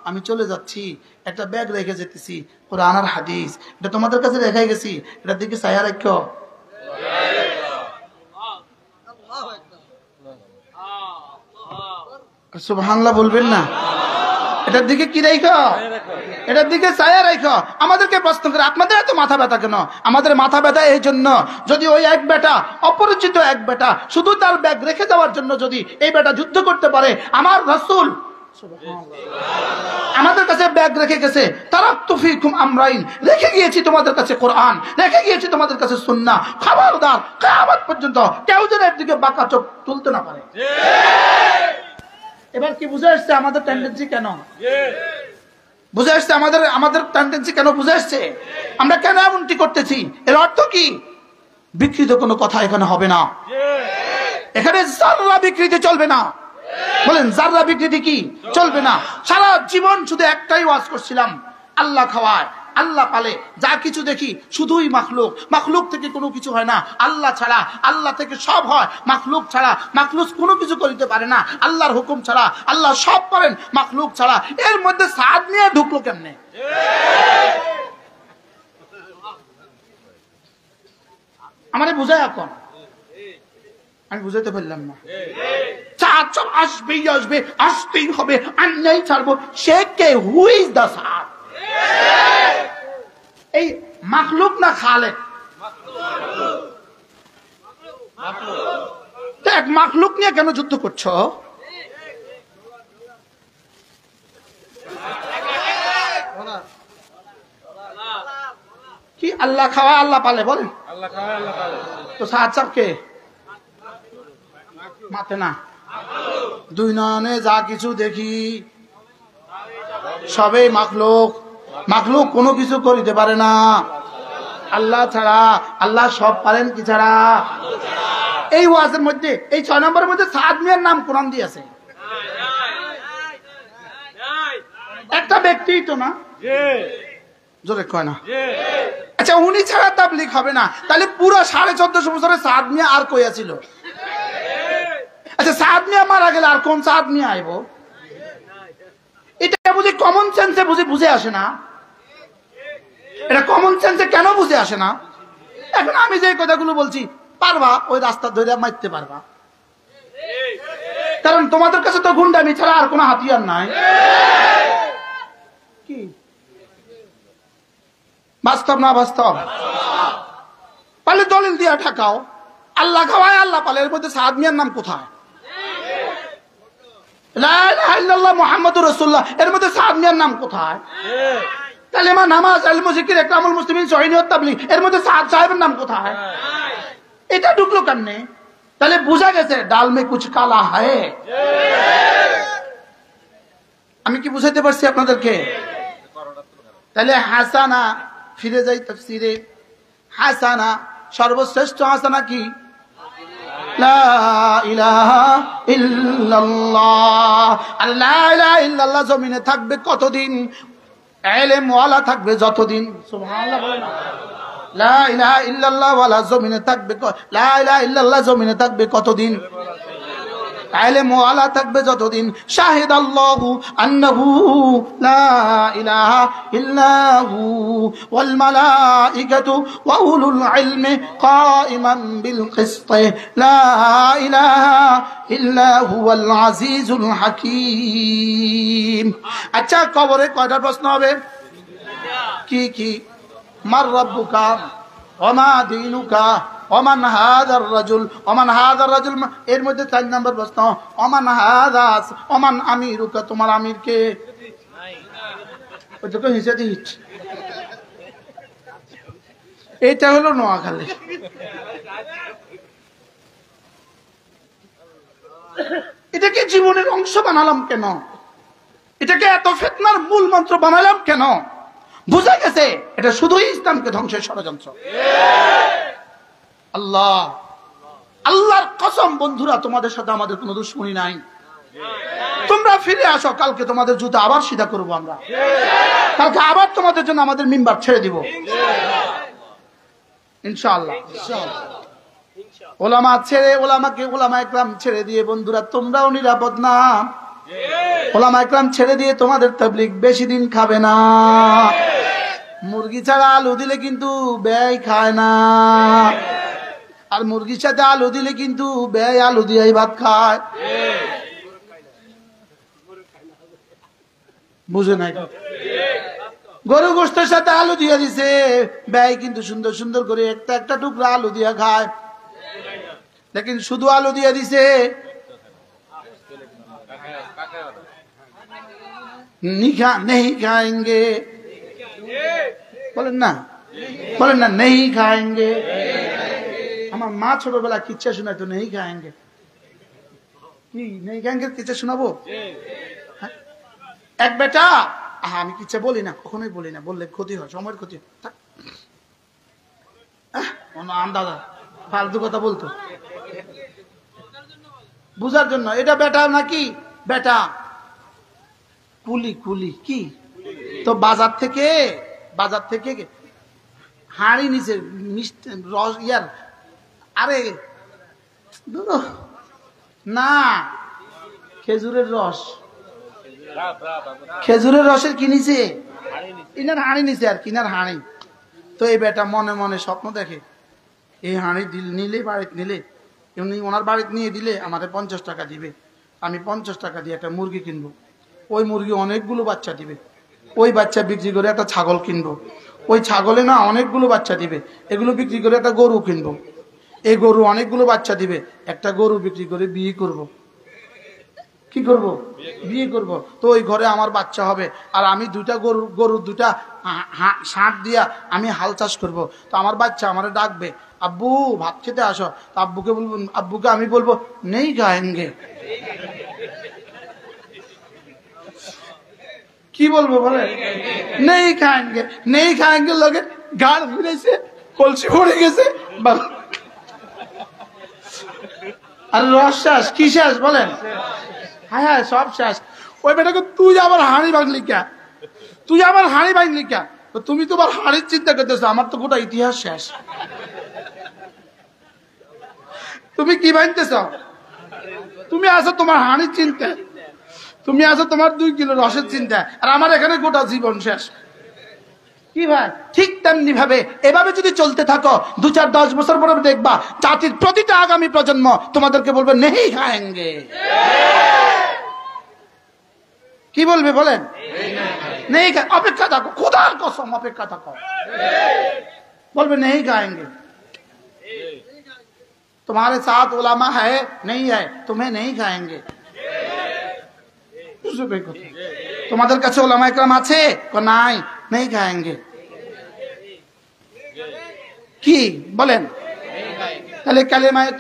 [SPEAKER 1] আমি চলে যাচ্ছি, একটা ব্যাগ রেখে যেতেছি, কোরআন আর হাদিস, এটা তোমাদের কাছে রেখে গেছি, এটার দিকে ছায়া রাখো। সুবহানাল্লাহ বলবেন না? এটার দিকে কি রাখো? এটার দিকে ছায়া রাখো। আমাদেরকে প্রশ্ন করে, আপনাদের এত মাথা ব্যথা কেন? আমাদের মাথা ব্যথা এই জন্য, যদি ওই এক বেটা, অপরিচিত এক বেটা, শুধু তার ব্যাগ রেখে যাওয়ার জন্য যদি এই বেটা যুদ্ধ করতে পারে, আমার রাসূল আমাদের কাছে ব্যাগ রেখে গেছে, তারাকতু ফীকুম আমরাইন, রেখে গিয়েছি তোমাদের কাছে কোরআন, রেখে গিয়েছি তোমাদের কাছে সুন্নাহ। খবরদার কিয়ামত পর্যন্ত কেউ যেন এর দিকে বাঁকা চোখ তুলতে না পারে। এবার কি বুঝে আসছে আমাদের টেন্ডেন্সি কেন? বুঝে আসছে আমাদের টেন্ডেন্সি কেন বুঝে আসছে? আমরা কেন এমনটি করতেছি? এর অর্থ কি? বিকৃত কোনো কথা এখানে হবে না। এখানে জাররা বিকৃতি চলবে না। বলেন জাররা বিকৃতি কি চলবে না? সারা জীবন শুধু একটাই ওয়াজ করছিলাম, আল্লাহ খাওয়ায়, আল্লাহ পালে, যা কিছু দেখি শুধুই মাখলুক, মাখলুক থেকে কোনো কিছু হয় না, আল্লাহ ছাড়া, আল্লাহ থেকে সব হয়, মাখলুক ছাড়া মাখলুক কোনো কিছু করতে পারে না, আল্লাহর হুকুম ছাড়া আল্লাহ সব করেন, মাখলুক ছাড়া। এর মধ্যে সাদ নিয়ে ঢুকলো কেমনে? আমারে বুঝায় এখন, আমি বুঝাইতে পারলাম না। সাদ সব আসবেই আসবে, আসতেই হবে, আন্যায় ছাড়বো। সে কে? হু ইজ দ্য সাদ? এই মাখলুক না খালেক? এক মাখলুক নিয়ে কেন যুদ্ধ করছো? কি আল্লাহ খাওয়ায় আল্লাহ পালে? বলেন তো সাদ সাহেব কে? মাতে না। দুই নয়নে যা কিছু দেখি সবেই মাখলুক, মাখলুক কোনো কিছু করিতে পারে না আল্লাহ ছাড়া। আল্লাহ সব পারেন কি ছাড়া? এই ওয়াজের মধ্যে, এই 6 নম্বরের মধ্যে সাদ মিয়ার নাম কোরআন দিয়েছে। একটা ব্যক্তিই তো না, জোরে কয় না। আচ্ছা, উনি ছাড়া তাবলীগ হবে না, তাহলে পুরো 1450 বছরে সাদ মিয়া আর কইয়া ছিল? আচ্ছা, সাদ মিয়া মারা গেলে আর কোন সাদ মিয়া আইব? এটা বুঝি কমন সেন্সে বুঝে আসে না? এটা কমন সেন্সে কেন বুঝে আসে না? এখন আমি যে কথাগুলো বলছি, পারবা ওই রাস্তা ধরে মারতে পারবা, কারণ তোমাদের কাছে তো গুন্ডামি ছাড়া আর কোনো হাতিয়ার নাই। কি বাস্তব না বাস্তব? পারলে দলিল দিয়া ঠাকাও। আল্লাহ খাওয়ায় আল্লাহ পালে, এর মধ্যে সাদ মিয়ার নাম কোথায়? লা ইলাহা ইল্লাল্লাহ মুহাম্মাদুর রাসূলুল্লাহ, এর মধ্যে সাদ মিয়ার নাম কোথায়? কালেমা, নামাজ, ইলম, জিকির, ইকরামুল মুসলিমিন, সহিনিয়ত, তাবলীগ, এর মধ্যে সাদ সাহেবের নাম কোথায়? এটা ঢুকলো কেমনে? তাহলে বোঝা গেছে ডাল মে কুছ কালা হয়। আমি কি বুঝাইতে পারছি আপনাদেরকে? তাহলে হাসানা, ফিরে যাই তাফসীরে। হাসানা, সর্বশ্রেষ্ঠ হাসানা কি? লা ইলাহা ইল্লাল্লাহ। আর লা ইলাহা ইল্লাল্লাহ জমিনে থাকবে কতদিন? ইলম ওয়ালা থাকবে যতদিন। সুবহানাল্লাহ বলেন। লা ইলাহা ইল্লাল্লাহ ওয়ালা জমিনে থাকবে, লা ইলাহা ইল্লাল্লাহ জমিনে থাকবে কতদিন? ইলম ওয়ালা থাকবে যতদিন। শাহিদাল্লাহু আন্নাহু লা ইলাহা ইল্লাহু ওয়াল মালাইকাতু ওয়া উলুল ইলমি কাইমান বিল কিসত লা ইলাহা ইল্লা হুয়াল আজিজুল হাকীম। আচ্ছা, কবরে কয়টা প্রশ্ন হবে? কি কি? মার রাব্বুকা ওয়া মা দীনুকা ওমান হাযার রাজুল, ওমান হাযার রাজুল, এর মধ্যে 4 নম্বর প্রশ্ন ওমান হাযা, ওমান আমিরুকা, তোমার আমির কে? ওই তো হিসা দিচ্ছি। এটা হলো নোয়াখালী। এটাকে জীবনের অংশ বানালাম কেন? এটাকে এত ফিতনার মূল মন্ত্র বানালাম কেন? বুঝা গেছে এটা শুধুই ইসলামকে ধ্বংসের ষড়যন্ত্র। আল্লাহ, আল্লাহর কসম বন্ধুরা, তোমাদের সাথে আমাদের কোনো দুশ্মনী নাই। তোমরা ফিরে আসো, কালকে তোমাদের জুতা আবার সিধা করবো আমরা। কালকে আবার তোমাদের জন্য আমাদের মিম্বার ছেড়ে দিব ইনশাআল্লাহ। ওলামা ছেড়ে, ওলামাকে, ওলামা একরাম ছেড়ে দিয়ে বন্ধুরা তোমরাও নিরাপদ না। ওলামা একরাম ছেড়ে দিয়ে তোমাদের তাবলীগ বেশি দিন খাবে না। মুরগি ছাড়া আলু দিলে কিন্তু ব্যয় খায় না, আর মুরগির সাথে আলু দিলে কিন্তু ব্যয় আলু দিয়েই ভাত খায়। বুঝে নাই? গরু গোশতের সাথে আলু দিয়ে দিছে, ব্যয় কিন্তু সুন্দর সুন্দর করে একটা একটা টুকরা আলু দিয়ে খায়। লেকিন শুধু আলু দিয়ে দিছে, नहीं खाएंगे, বলেন না, বলেন না, नहीं खाएंगे। আমার মা ছোটবেলা কিচ্ছা শোনাতো, नहीं खाएंगे। কি नहीं खाएंगे কিচ্ছা শোনাবো? এক বেটা, আমি কিচ্ছা বলি না, কখনোই বলি না, বললে ক্ষতি হয়, সময়ের ক্ষতি হয়। আন্দাজা ফালতু কথা বলতো বুঝার জন্য। এটা বেটা নাকি? বেটা কুলি। কুলি কি? তো বাজার থেকে হাঁড়ি নিচে মিষ্টি রস ইয়ার, আরে না, খেজুরের রস, খেজুরের রসের কি নিচে? ইনার হাঁড়ি নিচে আর কিনার হাঁড়ি। তো এই বেটা মনে মনে স্বপ্ন দেখে, এই হাঁড়ি নিলে, বাড়িতে নিলে, এমনি ওনার বাড়িতে নিয়ে দিলে আমাদের 50 টাকা দিবে, আমি 50 টাকা দিয়ে একটা মুরগি কিনবো, ওই মুরগি অনেকগুলো বাচ্চা দিবে, ওই বাচ্চা বিক্রি করে একটা ছাগল কিনবো, ওই ছাগলে না অনেকগুলো বাচ্চা দিবে, এগুলো বিক্রি করে একটা গরু কিনবো, এই গরু অনেকগুলো বাচ্চা দিবে, একটা গরু বিক্রি করে বিয়ে করব। কি করব? বিয়ে করব। তো ওই ঘরে আমার বাচ্চা হবে, আর আমি গরুর দুটা ষাঁট দিয়া আমি হাল চাষ করব। তো আমার বাচ্চা আমারে ডাকবে, আব্বু ভাত খেতে আসো। তো আব্বুকে আমি বলবো নেই খায়েঙ্গে। কি বলবো বলে? নেই খায়েঙ্গে। নেই খায়েঙ্গে লোকে গাড় ফিরেছে, কলসি পড়ে গেছে, আর রস শেষ। কি শেষ বলেন? হ্যাঁ হ্যাঁ, সব শেষ। ওই বেটাকে তুই আবার হাঁড়ি ভাঙলি কে? তুই আবার হাঁড়ি ভাঙলি কে? তুমি তো আবার হাঁড়ির চিন্তা করতেছো, আমার তো গোটা ইতিহাস শেষ। তুমি কি ভাঙতেছ? তুমি আছো তোমার হাঁড়ির চিন্তা, তুমি আছো তোমার 2 কিলো রসের চিন্তা, আর আমার এখানে গোটা জীবন শেষ। কি ভাই? ঠিক তেমনি ভাবে এভাবে যদি চলতে থাকো, 2-4-10 বছর পরে দেখবা জাতির প্রতিটা আগামী প্রজন্ম তোমাদেরকে বলবে নেই খায়েঙ্গে। কি বলবে বলেন? নেই খায়। অপেক্ষা থাকো, খোদার কসম অপেক্ষা থাকো, বলবে নেই খায়েঙ্গে। तुम्हारे साथ उलामा है नहीं है, तुम्हें नहीं खाएंगे। তোমাদের কাছে উলামা ইকরাম আছে? নাই, নেই খাएंगे। কি বলেন? তাহলে কালেমায়ে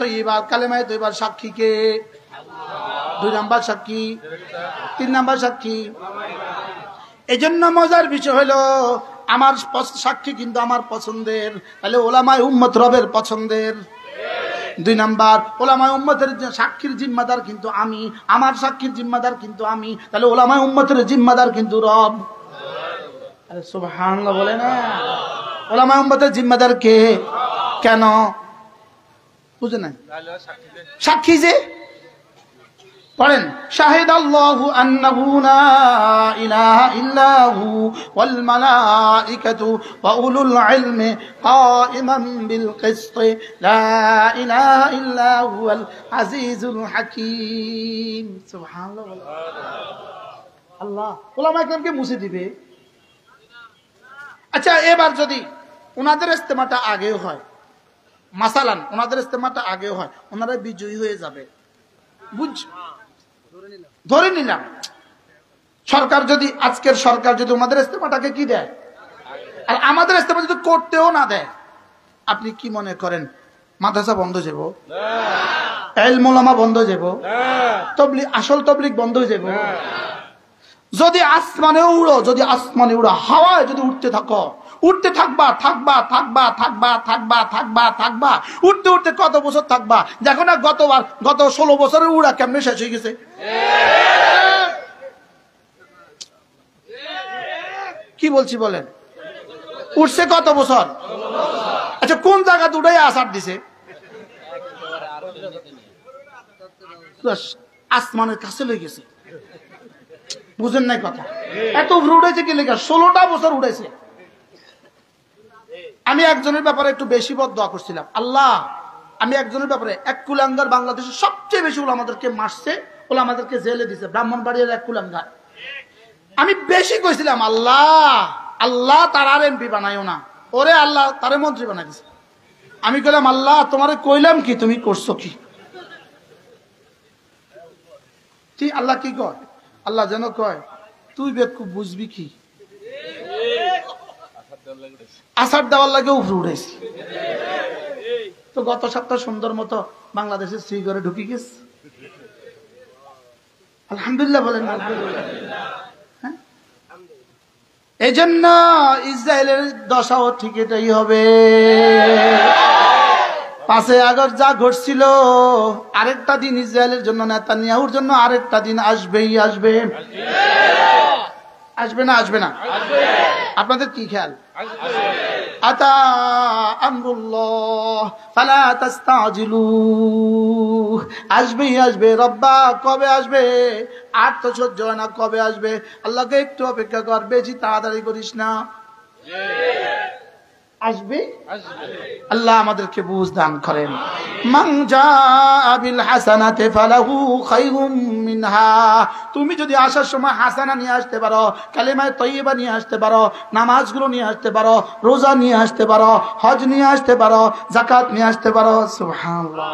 [SPEAKER 1] তৈয়বা সাক্ষী কে? 2 নাম্বার সাক্ষী, 3 নাম্বার সাক্ষী। এজন্য মজার বিষয় হলো আমার সাক্ষী কিন্তু আমার পছন্দের, তাহলে উলামায়ে উম্মত রবের পছন্দের। 2 নাম্বার, উলামায়ে উম্মতের সাক্ষীর জিম্মাদার কিন্তু আমি, আমার সাক্ষীর জিম্মাদার কিন্তু আমি, তাহলে উলামায়ে উম্মতের জিম্মাদার কিন্তু রব। আরে সুবহানাল্লাহ বলে না? উলামায়ে উম্মতের জিম্মাদার কে? কেন বুঝে নাই? সাক্ষী যে পড়েন, শাহিদাল্লাহু আন্নাহু লা ইলাহা ইল্লাহু ওয়াল মালাইকাতু ওয়া উলুল ইলমি কাইমান বিল কিসত লা ইলাহা ইল্লা হুয়াল আজিজুল হাকীম। সুবহানাল্লাহ। আল্লাহ উলামায়ে কেরামকে মুছে দিবে। আচ্ছা, এবার যদি ওনাদের ইস্তেমাটা আগেও হয়, মাসালান ওনাদের ইস্তেমাটা আগেও হয়, ওনারা বিজয়ী হয়ে যাবে, বুঝ ধরে নিলাম সরকার যদি, আজকের সরকার যদি ওনাদের ইস্তেমাটাকে কি দেয়, আর আমাদের ইস্তেমা যদি করতেও না দেয়, আপনি কি মনে করেন মাদ্রাসা বন্ধ যাব? ইলম উলামা বন্ধ যাব? তাবলীগ, আসল তাবলীগ বন্ধ হয়ে যাব? যদি আসমানে উড়ো, যদি আসমানে উড়ো, হাওয়ায় যদি উঠতে থাকো, উঠতে থাকবা, উঠতে উঠতে কত বছর থাকবা? দেখো না গত 16 বছরের উড়া কেমনে শেষ হয়ে গেছে। কি বলছি বলেন? উঠছে কত বছর? আচ্ছা, কোন জায়গা উড়াই আসার দিছে? আসমানের কাছে লয়ে গেছে। বুঝেন নাই কথা? এত উড়াইছে কি লেখা? 16টা বছর উড়াইছে। আমি একজনের ব্যাপারে একটু বেশি বদদোয়া করছিলাম, আল্লাহ আমি একজনের ব্যাপারে, এক কুলাঙ্গার বাংলাদেশের সবচেয়ে বেশি ওলামাদেরকে মারছে, ওলামাদেরকে জেলে দিছে, ব্রাহ্মণবাড়িয়ার এক কুলাঙ্গার। আমি বেশি কইছিলাম আল্লাহ তার আর এমপি বানাইও না, ওরে আল্লাহ তারে মন্ত্রী বানাই দিছে। আমি কইলাম আল্লাহ তোমারে কইলাম কি, তুমি করছো কি? ঠিক আল্লাহ কি কয়? আল্লাহ যেন কয় তুই বেকুব বুঝবি কি, আসার দেওয়ার লাগে উপরে উঠেছি। তো গত সপ্তাহ সুন্দর মতো বাংলাদেশের শ্রীগড়ে ঢুকি গেছে, আলহামদুলিল্লাহ বলেন। হ্যাঁ, এই জন্য ইসরায়েলের দশাও ঠিক এটাই হবে। 5 আগস্ট যা ঘটছিল, আরেকটা দিন ইসরায়েলের জন্য, নেতানিয়াহুর জন্য আরেকটা দিন আসবেই আসবে। আসবে না আসবে না? আপনাদের কি খেয়াল? আতা আমরুল্লাহ ফালা তাস্তাজিলু, আসবেই আসবে। রব্বা কবে আসবে? আর তো সহ্য হয় না, কবে আসবে? আল্লাহকে একটু অপেক্ষা কর, বেশি তাড়াতাড়ি করিস না, আসবে। আল্লাহ আমাদেরকে বুঝ দান করেন। মান জাআ বিল হাসানাতি ফালাহু খায়রুম মিনহা, তুমি যদি আসার সময় হাসানা নিয়ে আসতে পারো, কালিমায়ে তয়্যিবা নিয়ে আসতে পারো, নামাজগুলো নিয়ে আসতে পারো, রোজা নিয়ে আসতে পারো, হজ নিয়ে আসতে পারো, যাকাত নিয়ে আসতে পারো, সুবহানাল্লাহ।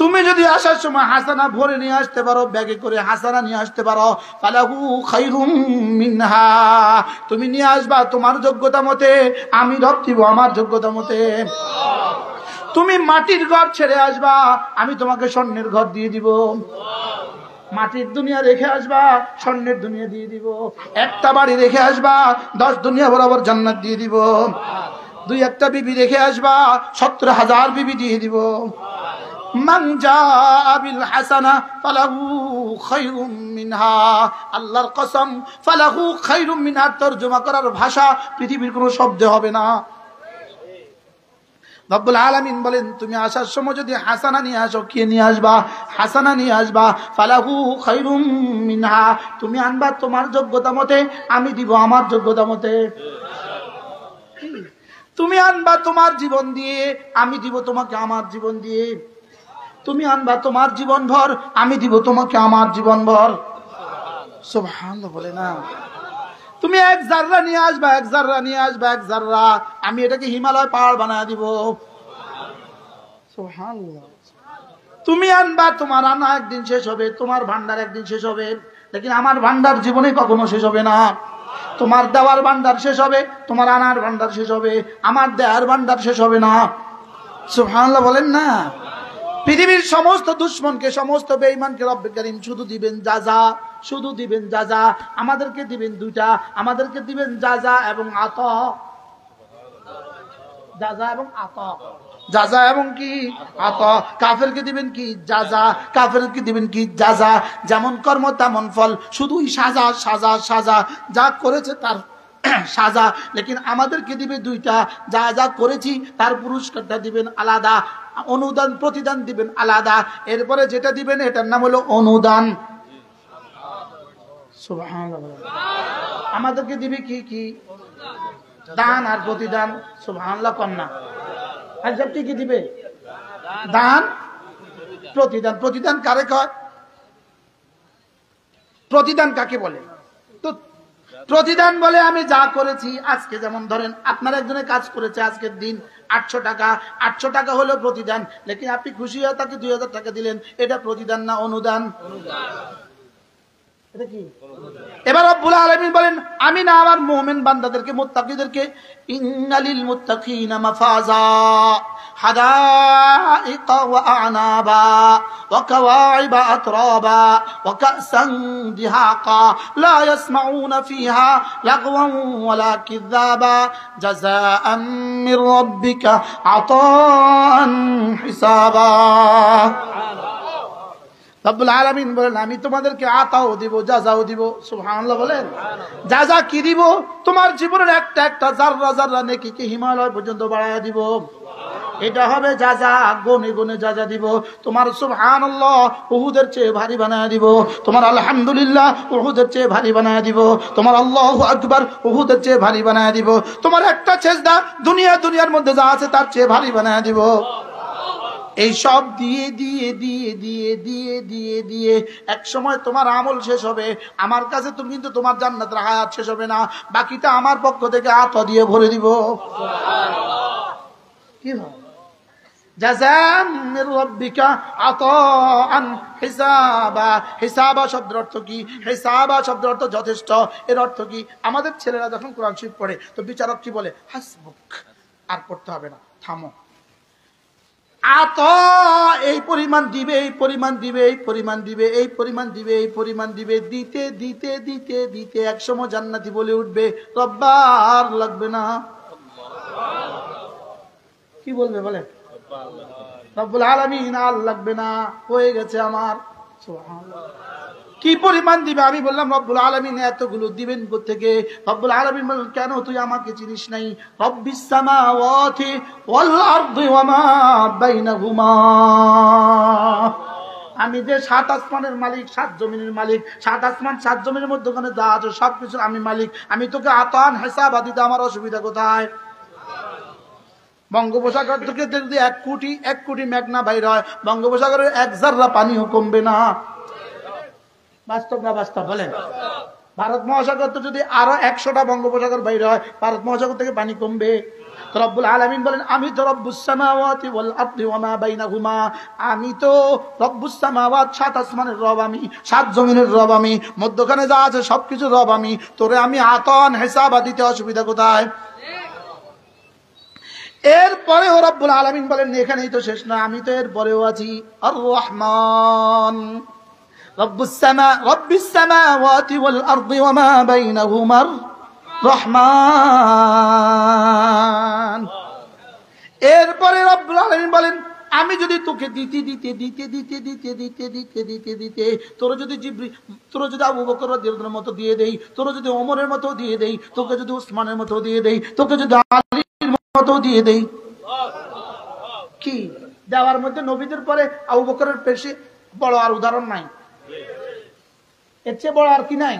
[SPEAKER 1] তুমি যদি আসার সময় হাসানা ভরে নিয়ে আসতে পারো, ব্যাগে করে হাসানা নিয়ে আসতে পারো, ফালাহু খায়রুম মিনহা, তুমি নিয়ে আসবা তোমার যোগ্যতা মতে, আমি রব দিব আমার যোগ্যতা মতে। তুমি মাটির ঘর ছেড়ে আসবা, আমি তোমাকে স্বর্ণের ঘর দিয়ে দিব। মাটির দুনিয়া রেখে আসবা, স্বর্ণের দুনিয়া দিয়ে দিব। একটা বাড়ি রেখে আসবা, 10 দুনিয়া বরাবর জান্নাত দিয়ে দিব। 2-1টা বিবি রেখে আসবা, 70,000 বিবি দিয়ে দিব। মান জাআ বিল হাসানা ফালাহু খায়রুম মিনহা, আল্লাহর কসম, ফালাহু খায়রুম মিনহা তরজমা করার ভাষা পৃথিবীর কোনো শব্দে হবে না। রব্বুল আলামিন বলেন, তুমি আসার সময় যদি হাসানা নিয়ে আসো, কে নিয়ে আসবা? হাসানা নিয়ে আসবা, ফালাহু খায়রুম মিনহা, তুমি আনবা তোমার যোগ্যতা মতে, আমি দিব আমার যোগ্যতা মতে। তুমি আনবা তোমার জীবন দিয়ে, আমি দিব তোমাকে আমার জীবন দিয়ে। তুমি আনবা তোমার জীবন ভর, আমি দিব তোমাকে আমার জীবন ভর। সুবহানাল্লাহ বলে না? তুমি 1 জাররা নিয়ে আসবা, 1 জাররা নিয়ে আসবা, 1 জাররা, আমি এটাকে হিমালয় পাহাড় বানায় দিব। সুবহানাল্লাহ। তুমি আনবা, তোমার আনা একদিন শেষ হবে, তোমার ভান্ডার একদিন শেষ হবে, লেকিন আমার ভান্ডার জীবনে কখনো শেষ হবে না। তোমার দেওয়ার ভান্ডার শেষ হবে, তোমার আনার ভান্ডার শেষ হবে, আমার দেওয়ার ভান্ডার শেষ হবে না। সুবহানাল্লাহ বলেন না? পৃথিবীর সমস্ত দুশ্মনকে, সমস্ত বেঈমানকে রব্বে কারীম শুধু দিবেন যাজা, শুধু দিবেন যাজা। আমাদেরকে দিবেন 2টা, আমাদেরকে দিবেন যাজা এবং আতা। যাজা এবং আতা, যাজা এবং কি? আতা। কাফেরকে দিবেন কি? যাজা। কাফেরকে দিবেন কি? যাজা। যেমন কর্ম তেমন ফল, শুধুই সাজা সাজা সাজা, যা করেছে তার সাজা। লেকিন আমাদেরকে দিবে 2টা, যা যা করেছি তার পুরস্কারটা দিবেন আলাদা, অনুদান প্রতিদান দিবেন আলাদা। এরপরে যেটা দিবেন এটার নাম হলো অনুদান। সুবহানাল্লাহ। আমাদেরকে দিবে কি কি? দান আর প্রতিদান। সুবহানাল্লাহ কন্যা আর সব কি দিবে? দান, প্রতিদান। প্রতিদান কারে কয়? প্রতিদান কাকে বলে? তো প্রতিদান বলে আমি যা করেছি, আজকে যেমন ধরেন আপনার একজনের কাজ করেছে আজকের দিন 800 টাকা, 800 টাকা হলো প্রতিদান। লেকিন আপনি খুশি হয়ে তাকে 2000 টাকা দিলেন, এটা প্রতিদান না অনুদান? এটা কি? এবার রব্বুল আলামিন বলেন, আমি না আমার মুমিন বান্দাদেরকে, মুত্তাকিদেরকে, ইন্নালিল মুত্তাকিনা মাফাজা হাদাইকা ওয়া আনাবা ওয়া কাওয়াইবা আতরাবা ওয়া কাসান দিহাকা লা ইয়াসমাউনা ফিহা লাগওয়ান ওয়ালা কিযাবা জাযাআন মির রাব্বিকা আতাআন হিসাবা। রব্বুল আলামিন বলেন, আমি তোমাদেরকে আতাও দিব, যাজাও দিব। সুবহানাল্লাহ বলেন। যাজা কি দিব? তোমার জীবনের একটা একটা জাররা জাররা নেকিকে হিমালয় পর্যন্ত বাড়ায় দিব। এটা হবে যাজা, গুনে গুনে যাজা দিব। তোমার সুবহানাল্লাহ উহুদের চেয়ে ভারী বানায় দিব। তোমার আলহামদুলিল্লাহ উহুদের চেয়ে ভারী বানায় দিব। তোমার আল্লাহু আকবার উহুদের চেয়ে ভারী বানায় দিব। তোমার একটা সেজদা দুনিয়ার মধ্যে যা আছে তার চেয়ে ভারী বানায় দিব। এই সব দিয়ে দিয়ে দিয়ে দিয়ে দিয়ে দিয়ে দিয়ে এক সময় তোমার আমল শেষ হবে। আমার কাছে তুমি কিন্তু তোমার জান্নাতের হায়াত শেষ হবে না, বাকিটা আমার পক্ষ থেকে আতা দিয়ে ভরে দিব। কি হয়? জাযাম মির রাব্বিকা আতাআন হিসাবা। হিসাবা শব্দের অর্থ কি? হিসাবা শব্দের অর্থ যথেষ্ট। এর অর্থ কি? আমাদের ছেলেরা যখন কোরআন শরীফ পড়ে তো বিচারক কি বলে? হাসবুক, আর পড়তে হবে না, থামো। আতা এই পরিমাণ দিবে, এই পরিমাণ দিবে, এই পরিমাণ দিবে, এই পরিমাণ দিবে, এই পরিমাণ দিবে, দিতে দিতে দিতে দিতে একসময় জান্নাতি বলে উঠবে, রব্বা আর লাগবে না। কি বলবে বলে? রব্বুল আলামিন আর লাগবে না, হয়ে গেছে আমার। সুবহানাল্লাহ। কি পরিমাণ দিবে? আমি বললাম রব্বুল আলামিন এতগুলো দিবেন কোত্থেকে? রব্বুল আলামিন বললেন, কেন তুই আমাকে চিনিস নাই? রব্বিস সামাওয়াতি ওয়াল আরদি ওয়া মা বাইনাহুমা, আমি যে 7 আসমানের মালিক, 7 জমিনের মালিক, 7 আসমান 7 জমিনের মধ্যখানে যা আছে সবকিছু আমি মালিক। আমি তোকে আতান হিসাব দিতে আমার অসুবিধা কোথায়? বঙ্গোপসাগর থেকে যদি 1 কোটি মেঘনা বাইর হয়, বঙ্গোপসাগরের 1 জাররা পানিও কমবে না। বাস্তব না বাস্তব বলেন? ভারত মহাসাগর তো যদি আরো 100টা বঙ্গোপসাগর বাইর হয়, ভারত মহাসাগর থেকে পানি কমবে? তো রব্বুল আলামিন বলেন, আমি তো রব্বুস সামাওয়াতি ওয়াল আরদি ওয়া মা বাইনাহুমা, আমি তো রব্বুস সামাওয়াত, 7 আসমানের রব আমি, 7 জমিনের রব আমি, মধ্যখানে যা আছে সবকিছু রব আমি। তোরে আমি আতান হিসাব দিতে অসুবিধা কোথায়? এরপরেও রব্বুল আলামিন বলেন, এখানেই তো শেষ না, আমি তো এরপরেও আছি। আর রহমান, রব্বুস সামাওয়াতি ওয়াল আরদি ওয়া মা বাইনাহুমার রহমান। এরপরে রব্বুল আলামিন বলেন, আমি যদি তোকে দিতে তোর যদি আবু বকর রাদিয়াল্লাহু মতো দিয়ে দেই, তোর যদি ওমরের মতো দিয়ে দেই, তোকে যদি উসমানের মতো দিয়ে দেই, তোকে যদি আলীর মতো দিয়ে দেই, কি দেওয়ার মধ্যে নবীদের পরে আবু বকরের পেশে বড় আর উদাহরণ নাই? এর চেয়ে বড় আর কি নাই?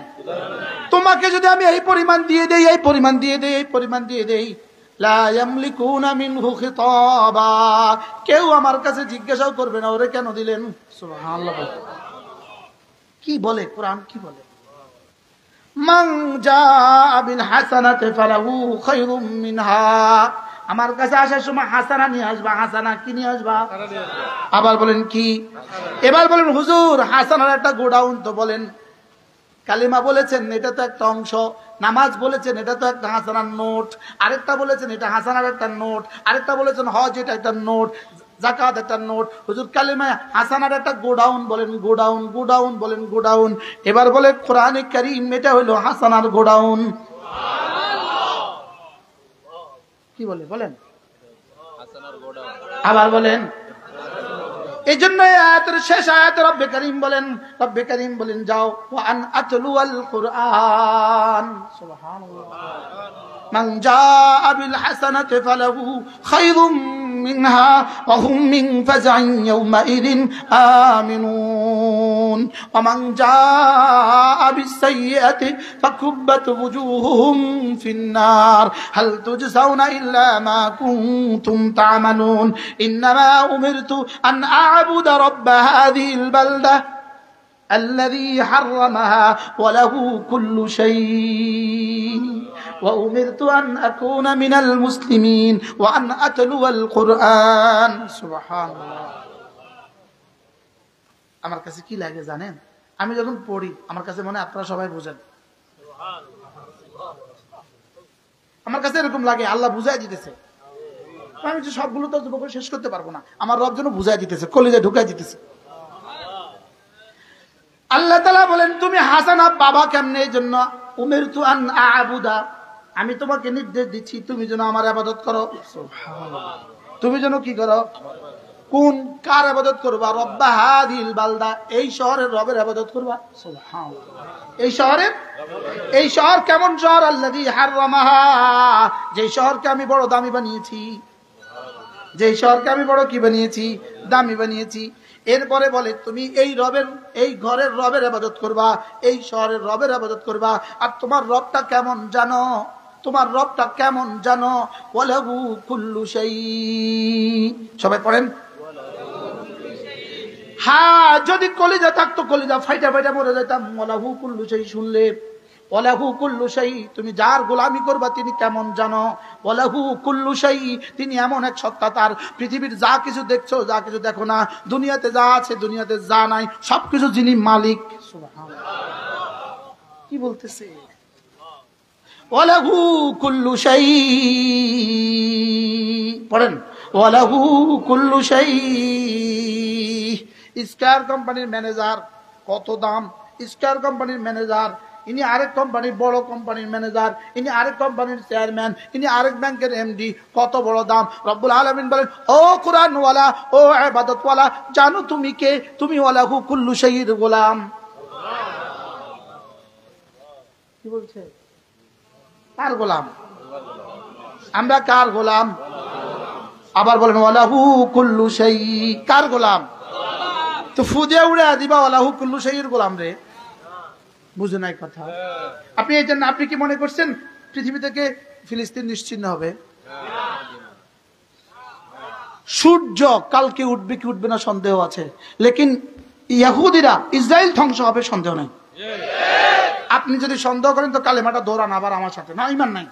[SPEAKER 1] তোমাকে যদি আমি এই পরিমাণ দিয়ে দেই, এই পরিমাণ দিয়ে দেই, এই পরিমাণ দিয়ে দেই, লা ইয়ামলিকুনা মিনহু খিতাবা, কেউ আমার কাছে জিজ্ঞাসাও করবে না ওরে কেন দিলেন। সুবহানাল্লাহ। কি বলে কোরআন? কি বলে? মান জাআ বিল হাসানাতি ফালাহু খায়রুম মিনহা, আমার কাছে আসার সময় হাসানা নিয়ে আসবা। হাসানা কি নিয়ে আসবা? আবার বলেন কি? এবার বলেন হুজুর হাসানার একটা গোডাউন তো বলেন। কালিমা বলেছেন এটা তো একটা অংশ, নামাজ বলেছেন এটা তো একটা হাসানার নোট, আরেকটা বলেছেন এটা হাসানার একটা নোট, আরেকটা বলেছেন হজ এটা একটা নোট, যাকাত একটা নোট। হুজুর কালিমা হাসানার একটা গোডাউন বলেন, গোডাউন গোডাউন বলেন, গোডাউন। এবার বলে কোরআনে কারীম এটা হলো হাসানার গোডাউন। কি বলে বলেন? আবার বলেন। এই জন্য আয়াতের শেষ আয়াতে রব্বে কারীম বলেন যাও ওয়া আন আতলুয়াল কুরআন। সুবহানাল্লাহ। মান জাআ বিল হাসানাতি ফালাহু খায়রুম মিনহা ওয়া হুম মিন ফাজঈন ইয়াওমাইযিন আমিনুন ওয়া মান জাআ বিস সাইয়্যাতি ফাকুব্বাত ওয়ুজুহুহুম ফিন নার হাল তুজসাউনা ইল্লা মা কুনতুম তা'মালুন ইন্নামা উমিরতু আন أعبد رب هذه البلدة الذي حرمها وله كل شيء وأمرت أن أكون من المسلمين وأن أتلو القرآن. سبحان الله. আমার কাছে কি লাগে জানেন? আমি যখন পড়ি আমার কাছে মনে আপনারা সবাই বুঝেন, আমার কাছে এরকম লাগে আল্লাহ বুঝাই দিতেছে। আমি যে সবগুলো তো শেষ করতে পারবো না, আমার রব যেন বুঝাই দিতেছে, কলিজায় ঢুকাই দিতেছে। আল্লাহ তাআলা বলেন তুমি হাসানা বাবা কেমনে? এই জন্য উমিরতু আন আ'বুদা, আমি তোমাকে নির্দেশ দিচ্ছি তুমি যেন আমার ইবাদত করো। সুবহানাল্লাহ। তুমি যেন কি করো? কোন কার ইবাদত করবা? রব্বা হাদিল বালদা, এই শহরের রবের ইবাদত করবা। সুবহানাল্লাহ। এই শহর কেমন শহর? আল্লাযী হাররামাহা, যে শহরকে আমি বড় দামি বানিয়েছি, যে শহরকে আমি বড় কি বানিয়েছি? দামি বানিয়েছি। এরপরে বলে তুমি এই ঘরের রবের ইবাদত করবা, এই শহরের রবের ইবাদত করবা। আর তোমার রবটা কেমন জানো? তোমার রবটা কেমন জানো? ওয়ালাহু কুল্লু শাই। সবাই পড়েন। হ্যাঁ, যদি কলিজা থাকতো কলিজা ফাইটা ফাইটা মরে যেতাম। ওয়ালাহু কুল্লু শাই শুনলে, ওয়ালাহু কুল্লু শাই, তুমি যার গোলামি করবা তিনি কেমন জানো? ওয়ালাহু কুল্লু শাই, তিনি এমন এক সত্তা, তার পৃথিবীর যা কিছু দেখছো যা কিছু দেখো না, দুনিয়াতে যা আছে দুনিয়াতে যা নাই সবকিছু যিনি মালিক। সুবহানাল্লাহ। কি বলতেছে? ওয়ালাহু কুল্লু শাই, পড়েন ওয়ালাহু কুল্লু শাই। স্কয়ার কোম্পানির ম্যানেজার, কত দাম? স্কয়ার কোম্পানির ম্যানেজার ইনি আরেক কোম্পানির বড় কোম্পানির ম্যানেজার, ইনি আরেক কোম্পানির চেয়ারম্যান, ইনি আরেক ব্যাংকের এমডি। কত বড় দাম। রব্বুল আলামিন বলেন, ও কুরআনওয়ালা, ও ইবাদতওয়ালা, জানো তুমি কে? তুমি ওয়ালাহু কুল্লু শাইইর গোলাম। কি বলছে? কার গোলাম? আমরা কার গোলাম? আবার বলেন ওয়ালাহু কুল্লু শাই। কার গোলাম? তো ফুদে উড়ে দিবা ওয়ালাহু কুল্লু শাইয়ের গোলাম রে। বুঝে নাই কথা? আপনি এই জন্য আপনি কি মনে করছেন পৃথিবী থেকে ফিলিস্তিন নিশ্চিহ্ন হবে? সূর্য কালকে উঠবে কি উঠবে না সন্দেহ আছে, লেকিন ইহুদিরা ইসরায়েল ধ্বংস হবে সন্দেহ নাই। আপনি যদি সন্দেহ করেন তো কালেমাটা দৌড়ান আবার আমার সাথে, না ইমান নাই।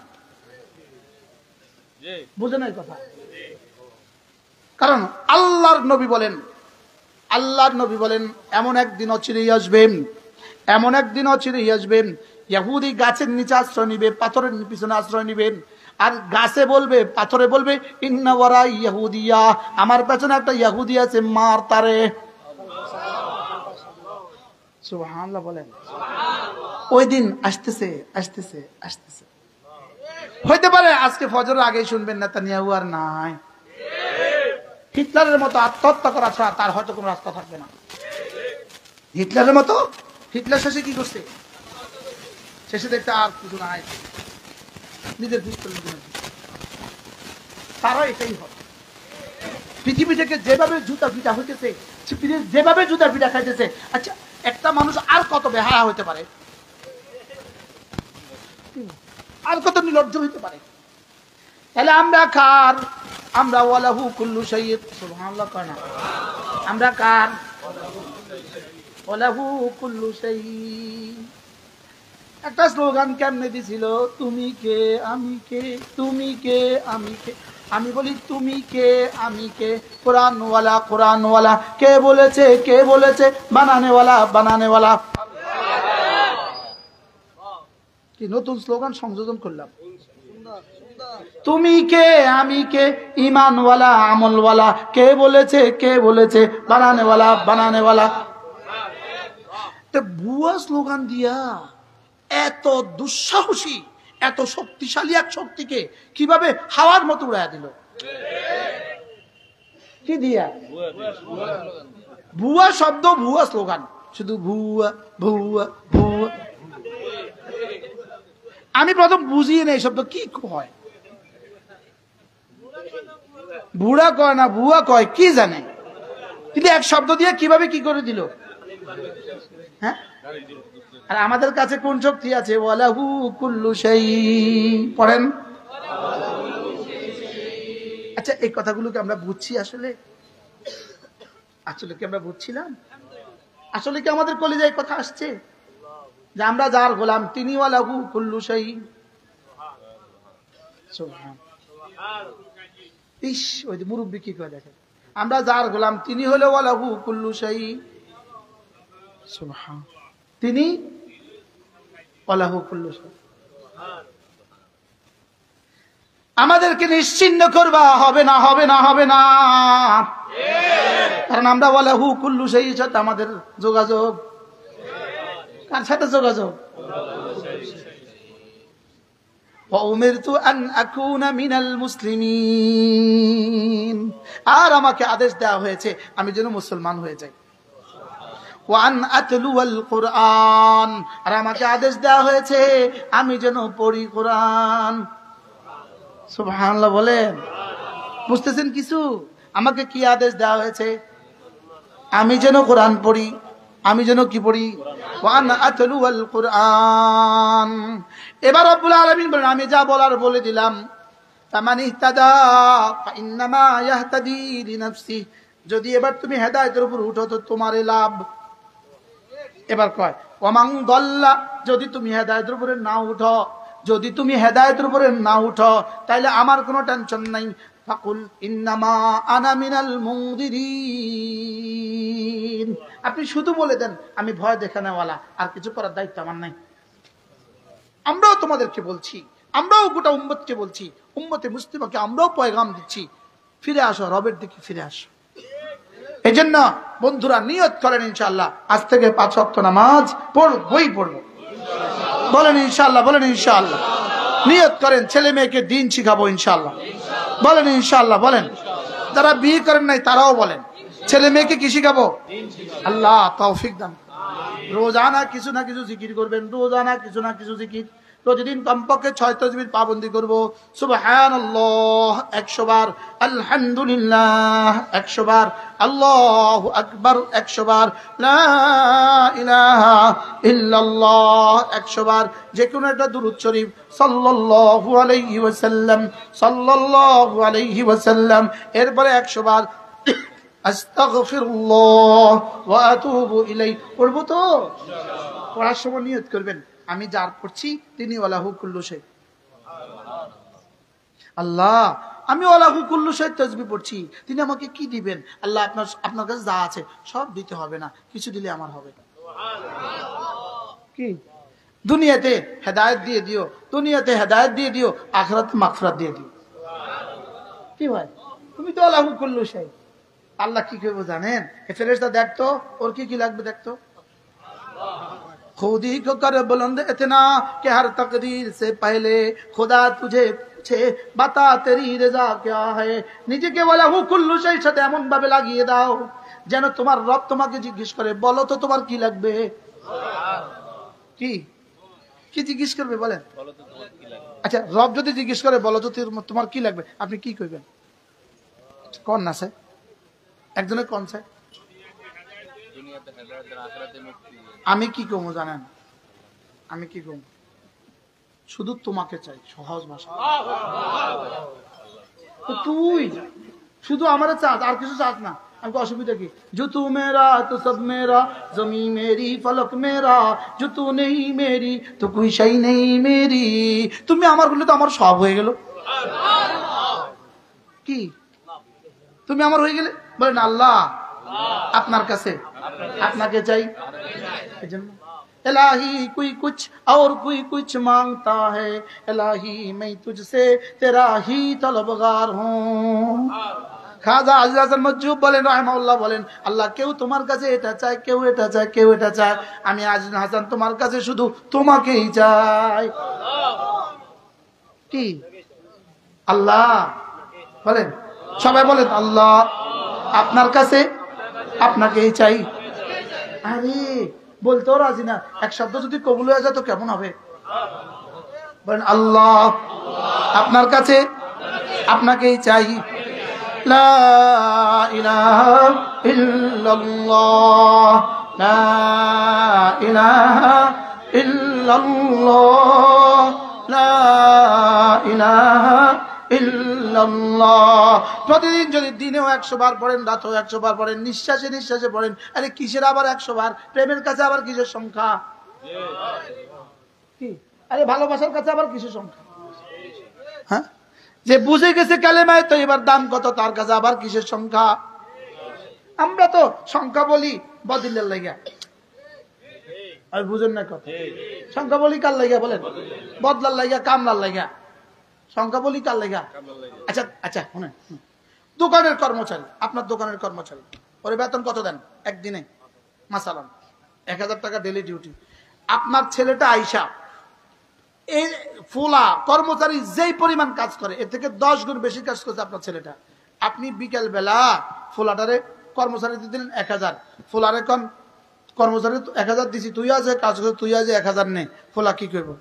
[SPEAKER 1] বুঝে নাই কথা? কারণ আল্লাহর নবী বলেন এমন একদিন অচিরেই আসবেন, এমন একদিন অচিরেই আসবেন, ইহুদি গাছের নিচে আশ্রয় নিবে, পাথরের পিছনে আশ্রয় নিবেন, আর গাছে বলবে, পাথরে বলবে, ইন্না ওয়ারা ইহুদিয়া, আমার পেছনে একটা ইহুদি আছে, মার তারে। সুবহানাল্লাহ বলেন। ওই দিন আসতেছে আসতেছে আসতেছে। হইতে পারে আজকে ফজরের আগে শুনবেন নেতানিয়াহু আর নাই, হিটলারের মতো আত্মহত্যা করা ছাড়া তার হয়তো কোনো রাস্তা থাকবে না। হিটলারের মতো, হিটলার শেষে কি করছে? শেষে দেখতে আর কিছু নাই, নিজের পিস্তল। তারা এটাই হয়। পৃথিবী থেকে যেভাবে জুতা পিটা হইতেছে, যেভাবে জুতা পিটা খাইতেছে, আচ্ছা একটা মানুষ আর কত বেহায়া হইতে পারে, আর কত নির্লজ্জ হইতে পারে? তাহলে আমরা কার? আমরা ওয়ালাহু কুল্লু শাইইন। সুবহানাল্লাহ কয় না? আমরা কার? ওয়ালাহু কুল্লু শাইইন। একটা স্লোগান কেমনে দিছিল? তুমি কে আমি কে, তুমি কে আমি কে। আমি বলি তুমি কে আমি কে, কোরআনওয়ালা কোরআনওয়ালা, কে বলেছে কে বলেছে, বানানেওয়ালা বানানেওয়ালা। কি নতুন স্লোগান সংযোজন করলাম? তুমি কে আমি কে, ইমানওয়ালা আমলওয়ালা, কে বলেছে কে বলেছে, বানানেওয়ালা বানানেওয়ালা। তো ভুয়া স্লোগান দিয়া এত দুঃসাহসী, এত শক্তিশালী এক শক্তিকে কিভাবে হাওয়ার মতো উড়াইয়া দিল? কি দিয়া? ভুয়া শব্দ, ভুয়া স্লোগান, শুধু ভুয়া ভুয়া ভুয়া। আমি প্রথম বুঝিয়ে নেই শব্দ কি হয়। বুড়া কয় না ভুয়া কয় কি জানে, কিন্তু এক শব্দ দিয়ে কিভাবে কি করে দিল। হ্যাঁ, আর আমাদের কাছে কোন শক্তি আছে? ওয়ালাহু কুল্লু শাই। পড়েন। আচ্ছা এই কথাগুলোকে আমরা বুঝছি আসলে? আসলে কি আমরা বুঝছিলাম? আসলে কি আমাদের কলিজায় কথা আসছে যে আমরা যার গোলাম তিনি ওয়ালাহু কুল্লু শাই? ইস, ওই যে মুরব্বী কি কয় দেখেন, আমরা যার গোলাম তিনি হলো ওয়ালাহু কুল্লু শাই। সুবহান, তিনি ওয়ালাহু কুল্লু শাই। আমাদেরকে নিশ্চিহ্ন করবা হবে না হবে না হবে না, কারণ আমরা ওয়ালাহু কুল্লু শাইয়ের সাথে আমাদের যোগাযোগ। কার সাথে যোগাযোগ? ওয়াউমিরতু আন আকুনা মিনাল মুসলিমিন, আর আমাকে আদেশ দেওয়া হয়েছে আমি যেন মুসলমান হয়ে যাই। ওয়ান আতলুয়াল কুরআন, আর আমাকে আদেশ দেওয়া হয়েছে আমি যেন পড়ি কোরআন। সুবহানাল্লাহ বলেন। বুঝতেছেন কিছু? আমাকে কি আদেশ দেওয়া হয়েছে? আমি যেন কোরআন পড়ি, আমি যেন কি পড়ি? ওয়ান আতলুয়াল কুরআন। এবার রব্বুল আলামিন বলেন আমি যা বলার বলে দিলাম। ফামান ইহতাদা ফাইন্নামা ইয়াহতাদি লিনাফসি, যদি এবার তুমি হেদায়েতের উপর উঠো তো তোমারই লাভ। এবার কয় ওয়ামান দাল্লা, যদি তুমি হেদায়েতের উপরে না উঠো, যদি তুমি হেদায়েতের উপরে না উঠো তাহলে আমার কোনো টেনশন নাই। ফাকুল ইন্নামা আনা মিনাল মুনদিরিন, আপনি শুধু বলে দেন আমি ভয় দেখানেওয়ালা, আর কিছু করার দায়িত্ব আমার নাই। আমরাও তোমাদেরকে বলছি, আমরাও গোটা উম্মতকে বলছি, উম্মতে মুসলিমাকে আমরাও পয়গাম দিচ্ছি, ফিরে আসো, রবের দিকে ফিরে আসো। এই জন্য বন্ধুরা নিয়ত করেন ইনশাআল্লাহ আজ থেকে 5 ওয়াক্ত নামাজ পড়বই পড়বো। বলেন ইনশাআল্লাহ, বলেন ইনশাআল্লাহ। নিয়ত করেন ছেলে মেয়েকে দিন শিখাবো ইনশাআল্লাহ, বলেন ইনশাআল্লাহ। বলেন যারা বিয়ে করেন নাই তারাও বলেন ছেলে মেয়েকে কি শিখাবো? আল্লাহ তৌফিক দান। রোজানা কিছু না কিছু জিকির করবেন, রোজানা কিছু না কিছু জিকির। প্রতিদিন কমপক্ষে 6 তাসবিহ পাবন্দি করব। সুবহানাল্লাহ 100 বার, আলহামদুলিল্লাহ 100 বার, আল্লাহু আকবার 100 বার, লা ইলাহা ইল্লাল্লাহ 100 বার। যে কোনো একটা দুরূদ শরীফ সাল্লাল্লাহু আলাইহি ওয়াসাল্লাম, সাল্লাল্লাহু আলাইহি ওয়াসাল্লাম। এরপরে 100 বার আস্তাগফিরুল্লাহ ওয়া আতুবু ইলাইহি পড়বো। তো পড়ার সময় নিয়ত করবেন আমি যার পড়ছি তিনি ওয়ালাহু কুল্লু শাই। আল্লাহ আমি ওয়ালাহু কুল্লু শাই তাসবিহ পড়ছি, তিনি আমাকে কি দিবেন? আল্লাহ আপনার কাছে যা আছে সব দিতে হবে না, কিছু দিলে আমার হবে। কি দুনিয়াতে হেদায়েত দিয়ে দিও, দুনিয়াতে হেদায়েত দিয়ে দিও, আখিরাতে মাগফিরাত দিয়ে দিও। কি ভাই তুমি তো ওয়ালাহু কুল্লু শাই। আল্লাহ কি করবো জানেন? এ ফেরেশতা দেখতো ওর কি কি লাগবে দেখতো। खुद ही को कर बुलंद इतना कि हर तकदीर से पहले खुदा तुझे पूछे बता तेरी रजा क्या है। নিজেকে ওয়ালাহু কুল্লু শাই সাথে এমন ভাবে লাগিয়ে দাও যেন তোমার রব তোমাকে জিজ্ঞেস করে বলো তো তোমার কি লাগবে। কি কি জিজ্ঞেস করবে বলেন? আচ্ছা রব যদি জিজ্ঞেস করে বলো তো তোমার কি লাগবে, আপনি কি কইবেন? কোন না স্যার একজনের কোন স্যার? আমি কি কমু জানেন? আমি কি কমু? শুধু তোমাকে চাই, সহজ ভাষা। তুই শুধু আমার চাস, আর কিছু চাস না। আমি অসুবিধা কি? जो तू मेरा तो सब मेरा, जमी मेरी फलक मेरा, जो तू नहीं मेरी तो कोई शई नहीं मेरी। তুমি আমার বললে তো আমার সব হয়ে গেল। কি তুমি আমার হয়ে গেলে? বলেন আল্লাহ আপনার কাছে আপনাকে চাই। इलाही कोई कुछ और कोई कुछ मांगता है, इलाही मैं तुझसे तेरा ही तलबगार हूँ। খাজা আজিজ হাসান মজুব বলেন রাহিমাহুল্লাহ বলেন আল্লাহ কেউ তোমার কাছে এটা চায়, কেউ এটা চায়, কেউ এটা চায়, আমি আজিজ হাসান তোমার কাছে শুধু তোমাকেই চাই। কি আল্লাহ বলেন, সবাই বলেন আল্লাহ আপনার কাছে আপনাকেই চাই। আরে বলতেও রাজি না, এক শব্দ যদি কবুল হয়ে যায় তো কেমন হবে? বলেন আল্লাহ আপনার কাছে আপনাকেই চাই। লা ইলাহা ইল্লাল্লাহ, লা ইলাহা ইল্লাল্লাহ, লা ইলাহা ইল্লাল্লাহ। প্রতিদিন যদি দিনেও 100 বার পড়েন, রাতেও 100 বার পড়েন, নিঃশ্বাসে নিঃশ্বাসে পড়েন। আরে কিসের আবার 100 বার? প্রেমের কাছে আবার কিসের সংখ্যা? কি আরে ভালোবাসার কাছে আবার কিসের সংখ্যা? হ্যাঁ যে বুঝে গেছে কালেমায় তো এবার দাম কত তার কাছে আবার কিসের সংখ্যা? আমরা তো সংখ্যা বলি বদিলের লাগা, আর বুঝেন না কথা। সংখ্যা বলি কার লাগা বলেন? বদলার লাগা, কামলার লাগা। সংখ্যা বলি কার লাগা? আচ্ছা আচ্ছা শুনেন, দোকানের কর্মচারী, আপনার দোকানের কর্মচারী, ওর বেতন কত দেন একদিনে? মাসালাম 1000 টাকা ডেলি ডিউটি। আপনার ছেলেটা আইসা এই ফুলা কর্মচারী যেই পরিমাণ কাজ করে এর থেকে 10 গুণ বেশি কাজ করছে আপনার ছেলেটা। আপনি বিকেল বেলা ফুলাটারে কর্মচারী দিলেন 1000, ফুলারে কর্মচারী 1000 দিছি, তুই আছে কাজ করে, তুই আছে 1000 নে। ফুলা কি করবো?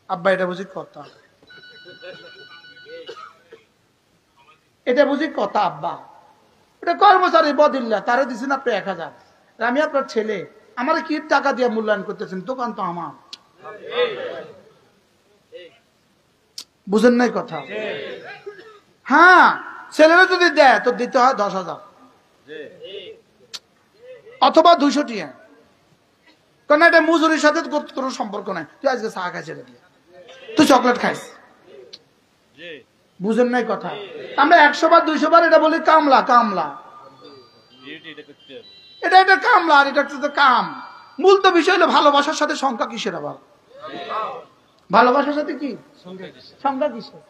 [SPEAKER 1] আব্বা এটা বুঝি কথা, এটা বুঝি কথা আব্বা, এটা কর্মচারী বদিল্লা, তারে দিচ্ছেন আপনি 1000, আমি আপনার ছেলে, আমার কি টাকা দিয়ে মূল্যায়ন করতেছেন? দোকান তো আমার। বুঝেন নাই কথা? হ্যাঁ ছেলেরা যদি দেয় তো দিতে হয় 10,000 অথবা 200 টিয়া, কারণ এটা মজুরির সাথে কোনো সম্পর্ক নাই। তুই আজকে চা খাই ছেড়ে দিয়ে, তুই চকলেট খাইস। বুঝেন নাই কথা? আমরা 100 বার 200 বার এটা বলি কামলা, কামলা, এটা একটা কামলা, আর এটা একটা কাম। মূল তো বিষয় হলো ভালোবাসার সাথে সংখ্যা কিসের? আবার ভালোবাসার সাথে কি সংখ্যা কিসের?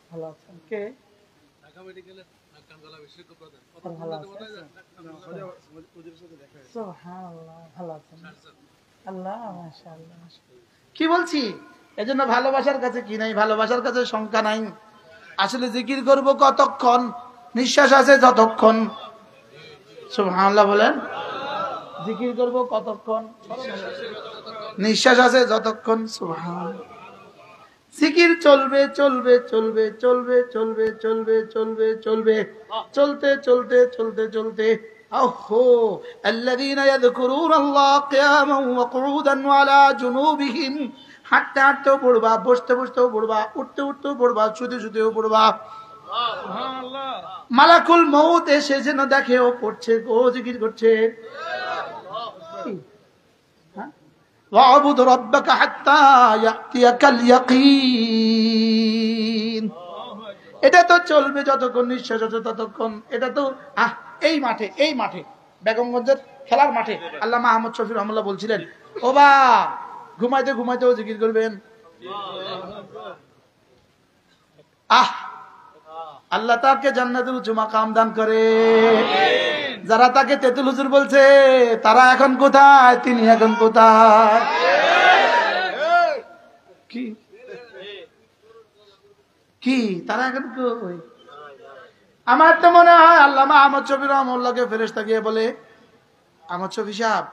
[SPEAKER 1] ভালো আছেন কে? ভালো আছেন? আল্লাহ মাশাআল্লাহ। কি বলছি, এজন্য ভালোবাসার কাছে কি নাই, ভালোবাসার কাছে সংখ্যা নাই। আসলে জিকির করব কতক্ষণ, নিঃশ্বাস আছে যতক্ষণ। সুবহানাল্লাহ বলেন। জিকির করব কতক্ষণ, নিঃশ্বাস আছে যতক্ষণ। সুবহানাল্লাহ। জিকির চলবে চলবে চলবে চলবে চলবে চলবে চলবে চলবে চলতে চলতে চলতে চলতে আহো আল্লাযীনা ইয়াযকুরুনাল্লাহ কিয়ামান ওয়া কুউদান ওয়া আলা জুনুবিহিম। হাঁটতে হাঁটতেও পড়বা, বসতে বসতেও পড়বা, উঠতে উঠতেও পড়বা, শুতে শুতেও পড়বা। সুবহানাল্লাহ। মালাকুল মউত এসে যেন দেখে ও পড়ছে, ও জিকির করছে। ওয়াবুদ রাব্বাকা হাত্তা ইয়াতিয়াকাল ইয়াকিন। এটা তো চলবে যতক্ষণ নিঃশ্বাস আছে ততক্ষণ। এটা তো এই মাঠে বেগমগঞ্জের খেলার মাঠে আল্লামা আহমদ শফি রহমাল্লাহ বলছিলেন, ও বা ঘুমাইতে ঘুমাইতেও জিকির করবেন। আল্লাহ তাকে জান্নাতুল উচ্চ মাকাম দান করে। যারা তাকে তেতুল হুজুর বলছে তারা এখন কোথায়, তিনি এখন কোথায়? কি তারা এখন কই? আমার তো মনে হয় আল্লামা আহমদ শফি রহমাল্লাহকে ফেরেশতা গিয়ে বলে, আহমদ শফি সাহেব,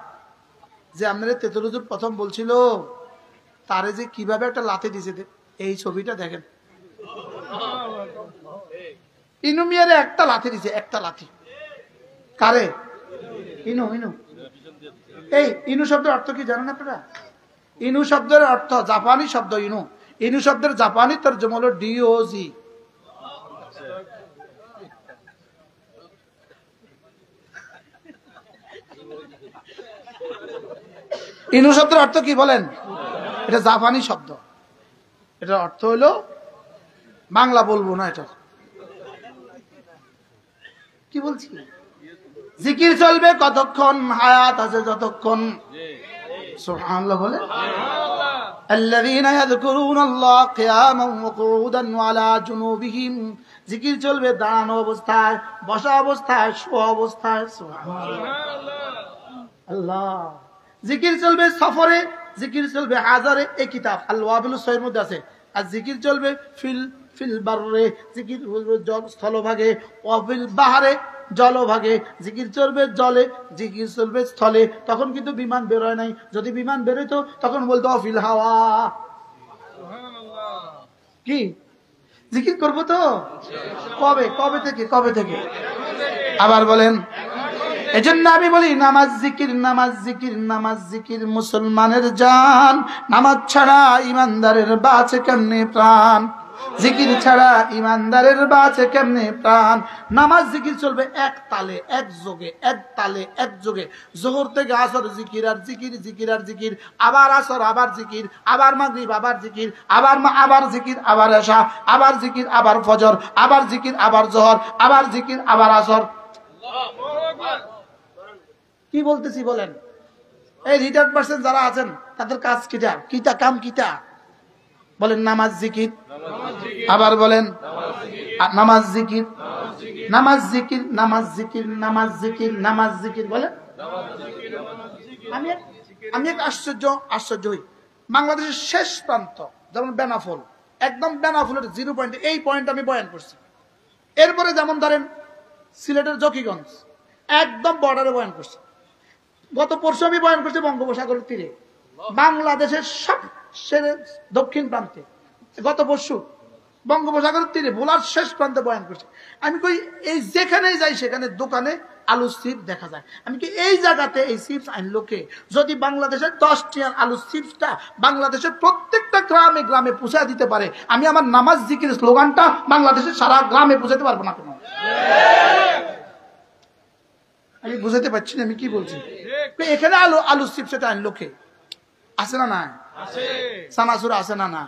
[SPEAKER 1] যে আপনারা তেতুল হুজুর প্রথম বলছিল তারে যে কিভাবে একটা লাথি দিছে, এই ছবিটা দেখেন। ইনু মিয়ারে একটা লাথি দিছে, একটা লাথি। কারে? ইনু। এই ইনু শব্দের অর্থ কি জানেন আপনারা? ইনু শব্দের অর্থ জাপানি শব্দ ইনু। ইনু শব্দের জাপানি তরজমা হলো ডিওজি। ইনু শব্দের অর্থ কি বলেন? এটা জাপানি শব্দ। এটার অর্থ হলো, বাংলা বলবো না এটা। কি বলছি? জিকির চলবে কতক্ষণ, হায়াত আছে যতক্ষণ। সুবহানাল্লাহ বলে। আল্লাযীনা ইয়াযকুরুনাল্লাহ কিয়ামান ওয়া কুউদান ওয়া আলা জুনুবিহিম। জিকির চলবে দাঁড়ানো অবস্থায়, বসা অবস্থায়, শোয়া অবস্থায়। সুবহানাল্লাহ। আল্লাহ। জিকির চলবে সফরে, জিকির চলবে হাজারে। এই কিতাব আল ওয়াবিলুস সহিহর মধ্যে আছে। আর জিকির চলবে ফিল বাররে, জিকির জল স্থলভাগে, ওয়াফিল বাহারে, জলভাগে। জিকির চলবে জলে, জিকির চলবে স্থলে। তখন কিন্তু বিমান বেরোয় নাই। যদি বিমান বেরোইতো তখন বলতো অফিল হাওয়া। কি জিকির করবো তো? কবে থেকে? আবার বলেন। এজন্য আমি বলি, নামাজ জিকির, নামাজ জিকির, নামাজ জিকির মুসলমানের জান। নামাজ ছাড়া ইমানদারের বাঁচে কেমনে প্রাণ? জিকির ছাড়া ইমানদারের বাঁচে কেমনে প্রাণ? নামাজ জিকির চলবে এক তালে, এক যোগে, এক তালে, এক যোগে। যোহর থেকে আসর জিকির আর জিকির, জিকির আর জিকির, আবার আসর, আবার জিকির, আবার মাগরিব, আবার জিকির, আবার জিকির, আবার এশা, আবার জিকির, আবার ফজর, আবার জিকির, আবার জোহর, আবার জিকির, আবার আসর। কি বলতেছি বলেন? এই রিটায়ার্ড পার্সন যারা আছেন তাদের কাজ কিটা কাম কিটা বলেন? নামাজ জিকির। আবার বলেন, নামাজ জিকির, নামাজ জিকির, নামাজ জিকির, নামাজ জিকির, নামাজ জিকির বলেন। আমি এক আশ্চর্য হই। বাংলাদেশের শেষ প্রান্ত যেমন বেনাফল, একদম বেনাফলের 0 পয়েন্ট, এই পয়েন্ট আমি বয়ান করছি। এরপরে যেমন ধরেন সিলেটের জকিগঞ্জ, একদম বর্ডারে বয়ান করছি। গত পরশু আমি বয়ান করছি বঙ্গোপসাগরের তীরে, বাংলাদেশের সবচেয়ে দক্ষিণ প্রান্তে। গত পরশু বঙ্গোপসাগরের তীরে ভোলার শেষ প্রান্তে বয়ান করছি। আমি কই, এই যেখানেই যাই সেখানে দোকানে আলু চিপস দেখা যায়। আমি কি এই জায়গাতে এই চিপস আনলো কে? যদি বাংলাদেশের 10 টিয়ার আলু চিপসটা বাংলাদেশের প্রত্যেকটা গ্রামে গ্রামে পৌঁছা দিতে পারে, আমি আমার নামাজ জিকির স্লোগানটা বাংলাদেশের সারা গ্রামে পৌঁছাতে পারবো না কেন? আমি বুঝাতে পারছি না আমি কি বলছি। এখানে আলু চিপস এটা আনলো কে? আছে না? না সানাসুর আছে না? না